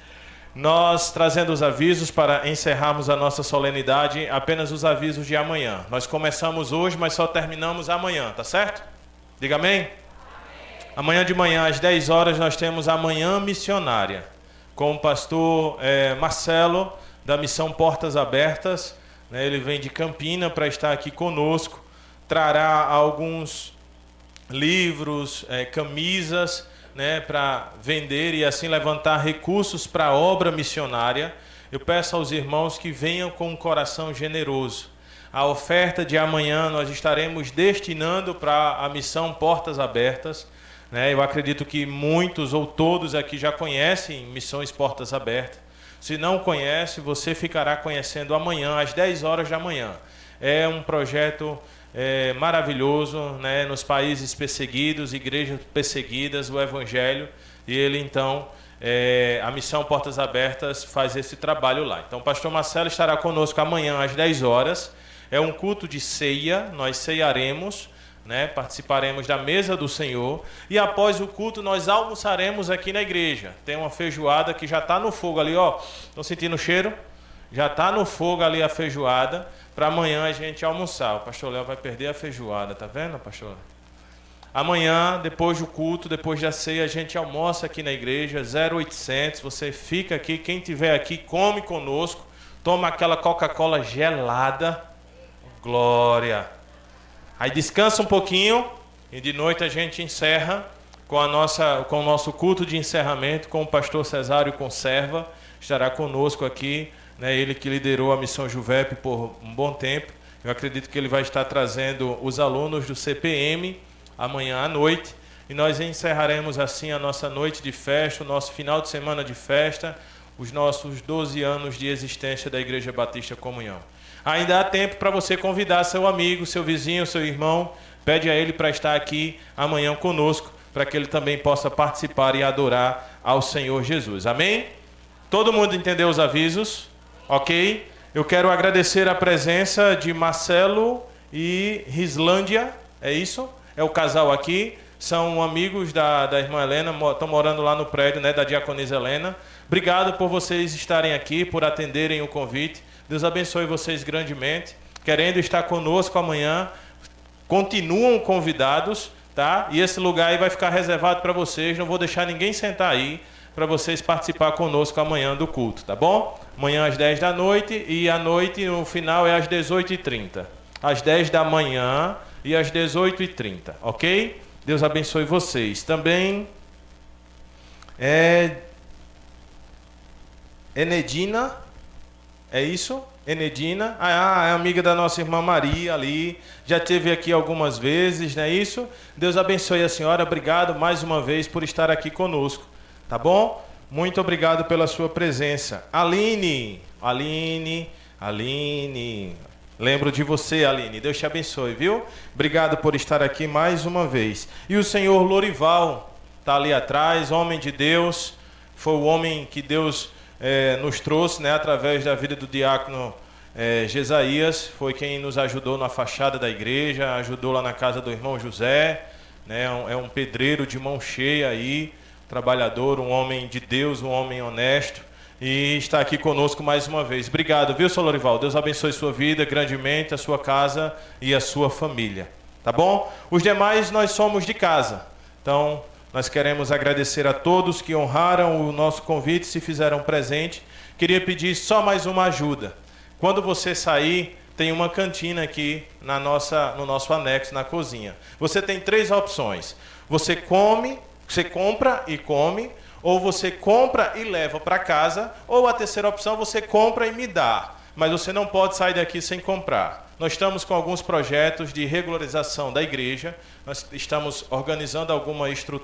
Nós trazendo os avisos para encerrarmos a nossa solenidade, apenas os avisos de amanhã. Nós começamos hoje, mas só terminamos amanhã, tá certo? Diga amém? Amanhã de manhã, às 10 horas, nós temos a Manhã Missionária, com o pastor Marcelo, da Missão Portas Abertas. Né, ele vem de Campina para estar aqui conosco, trará alguns livros, camisas, né, para vender e assim levantar recursos para a obra missionária. Eu peço aos irmãos que venham com um coração generoso. A oferta de amanhã nós estaremos destinando para a Missão Portas Abertas. Eu acredito que muitos ou todos aqui já conhecem Missões Portas Abertas. Se não conhece, você ficará conhecendo amanhã, às 10 horas da manhã. É um projeto maravilhoso, né? Nos países perseguidos, igrejas perseguidas, o Evangelho. E ele então, a Missão Portas Abertas faz esse trabalho lá. Então o pastor Marcelo estará conosco amanhã às 10 horas. É um culto de ceia, nós ceiaremos, né, participaremos da mesa do Senhor e após o culto nós almoçaremos aqui na igreja. Tem uma feijoada que já está no fogo ali, ó. Estão sentindo o cheiro? Já está no fogo ali a feijoada para amanhã a gente almoçar. O pastor Léo vai perder a feijoada, tá vendo, pastor? Amanhã, depois do culto, depois da ceia, a gente almoça aqui na igreja, 0800, você fica aqui, quem estiver aqui, come conosco, toma aquela Coca-Cola gelada, glória. Aí descansa um pouquinho e de noite a gente encerra com o nosso culto de encerramento, com o pastor Cesário Conserva, estará conosco aqui, né, ele que liderou a Missão Juvep por um bom tempo. Eu acredito que ele vai estar trazendo os alunos do CPM amanhã à noite, e nós encerraremos assim a nossa noite de festa, o nosso final de semana de festa, os nossos 12 anos de existência da Igreja Batista Comunhão. Ainda há tempo para você convidar seu amigo, seu vizinho, seu irmão, pede a ele para estar aqui amanhã conosco, para que ele também possa participar e adorar ao Senhor Jesus. Amém? Todo mundo entendeu os avisos? Ok? Eu quero agradecer a presença de Marcelo e Rislândia, é isso? É o casal aqui, são amigos da irmã Helena, estão morando lá no prédio, né, da diaconisa Helena. Obrigado por vocês estarem aqui, por atenderem o convite. Deus abençoe vocês grandemente. Querendo estar conosco amanhã, continuam convidados, tá? E esse lugar aí vai ficar reservado para vocês, não vou deixar ninguém sentar aí, para vocês participar conosco amanhã do culto, tá bom? Amanhã às 10 da noite e à noite, no final, é às 18h30. Às 10 da manhã e às 18h30, ok? Deus abençoe vocês. Também Enedina, é isso? Enedina, é amiga da nossa irmã Maria ali, já esteve aqui algumas vezes, não é isso? Deus abençoe a senhora, obrigado mais uma vez por estar aqui conosco, tá bom? Muito obrigado pela sua presença. Aline, lembro de você, Aline. Deus te abençoe, viu? Obrigado por estar aqui mais uma vez. E o senhor Lorival está ali atrás, homem de Deus. Foi o homem que Deus nos trouxe, né, através da vida do diácono Jesaías. Foi quem nos ajudou na fachada da igreja, ajudou lá na casa do irmão José. Né, é um pedreiro de mão cheia aí, trabalhador, um homem de Deus, um homem honesto. E está aqui conosco mais uma vez. Obrigado, viu, Sr. Lorival? Deus abençoe sua vida grandemente, a sua casa e a sua família. Tá bom? Os demais, nós somos de casa. Então, nós queremos agradecer a todos que honraram o nosso convite, se fizeram presente. Queria pedir só mais uma ajuda. Quando você sair, tem uma cantina aqui no nosso anexo, na cozinha. Você tem 3 opções. Você compra e come, ou você compra e leva para casa, ou a terceira opção, você compra e me dá. Mas você não pode sair daqui sem comprar. Nós estamos com alguns projetos de regularização da igreja, nós estamos organizando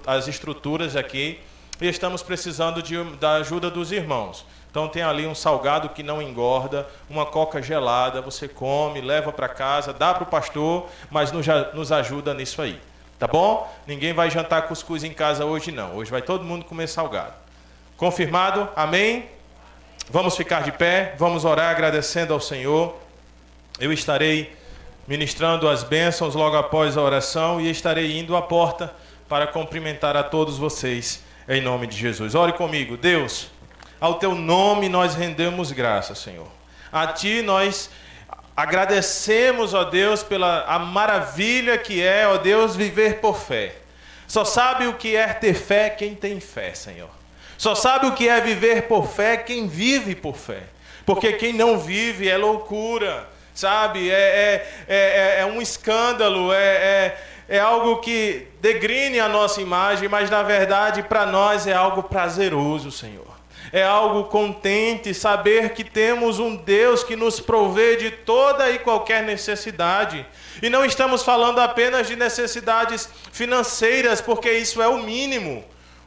as estruturas aqui, e estamos precisando da ajuda dos irmãos. Então tem ali um salgado que não engorda, uma coca gelada, você come, leva para casa, dá para o pastor, mas nos ajuda nisso aí. Tá bom? Ninguém vai jantar cuscuz em casa hoje não. Hoje vai todo mundo comer salgado. Confirmado? Amém? Vamos ficar de pé, vamos orar agradecendo ao Senhor. Eu estarei ministrando as bênçãos logo após a oração e estarei indo à porta para cumprimentar a todos vocês em nome de Jesus. Ore comigo. Deus, ao teu nome nós rendemos graças, Senhor. A ti nós agradecemos, ó Deus, pela a maravilha que é, ó Deus, viver por fé. Só sabe o que é ter fé quem tem fé, Senhor. Só sabe o que é viver por fé quem vive por fé. Porque quem não vive é loucura, sabe? É um escândalo, é algo que degrine a nossa imagem, mas na verdade para nós é algo prazeroso, Senhor. É algo contente saber que temos um Deus que nos provê de toda e qualquer necessidade. E não estamos falando apenas de necessidades financeiras, porque isso é o mínimo.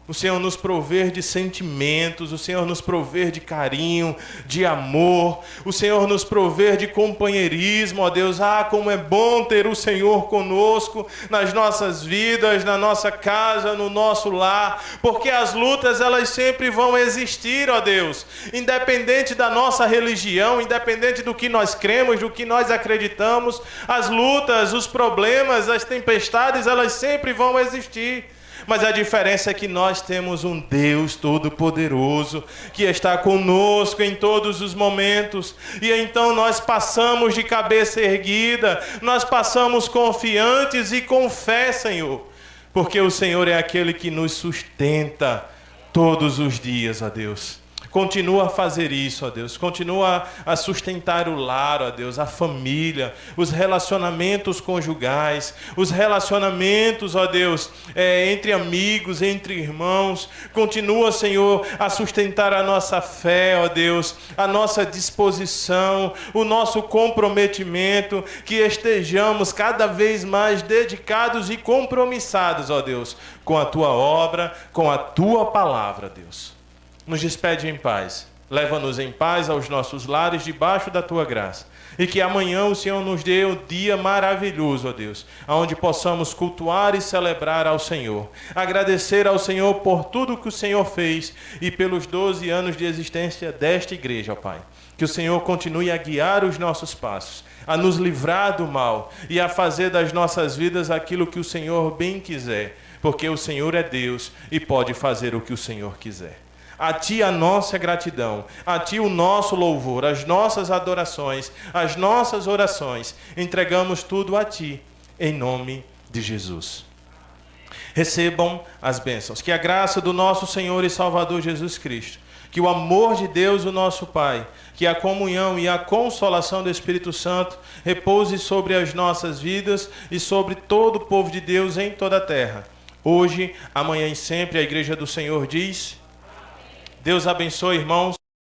O Senhor nos prover de sentimentos, o Senhor nos prover de carinho, de amor, o Senhor nos prover de companheirismo, ó Deus. Como é bom ter o Senhor conosco nas nossas vidas, na nossa casa, no nosso lar, porque as lutas elas sempre vão existir, ó Deus, independente da nossa religião, independente do que nós cremos, do que nós acreditamos, as lutas, os problemas, as tempestades, elas sempre vão existir. Mas a diferença é que nós temos um Deus Todo-Poderoso que está conosco em todos os momentos. E então nós passamos de cabeça erguida, nós passamos confiantes e com fé, Senhor. porque o Senhor é aquele que nos sustenta todos os dias, ó Deus. Continua a fazer isso, ó Deus. Continua a sustentar o lar, ó Deus, a família, os relacionamentos conjugais, os relacionamentos, ó Deus, entre amigos, entre irmãos. Continua, Senhor, a sustentar a nossa fé, ó Deus, a nossa disposição, o nosso comprometimento, que estejamos cada vez mais dedicados e compromissados, ó Deus, com a Tua obra, com a Tua palavra, Deus. Nos despede em paz, leva-nos em paz aos nossos lares debaixo da Tua graça. E que amanhã o Senhor nos dê um dia maravilhoso, ó Deus, onde possamos cultuar e celebrar ao Senhor. Agradecer ao Senhor por tudo que o Senhor fez e pelos 12 anos de existência desta igreja, ó Pai. Que o Senhor continue a guiar os nossos passos, a nos livrar do mal e a fazer das nossas vidas aquilo que o Senhor bem quiser, porque o Senhor é Deus e pode fazer o que o Senhor quiser. A Ti a nossa gratidão, a Ti o nosso louvor, as nossas adorações, as nossas orações. Entregamos tudo a Ti, em nome de Jesus. Recebam as bênçãos. Que a graça do nosso Senhor e Salvador Jesus Cristo, que o amor de Deus, o nosso Pai, que a comunhão e a consolação do Espírito Santo repouse sobre as nossas vidas e sobre todo o povo de Deus em toda a terra. Hoje, amanhã e sempre, a Igreja do Senhor diz... Deus abençoe, irmãos.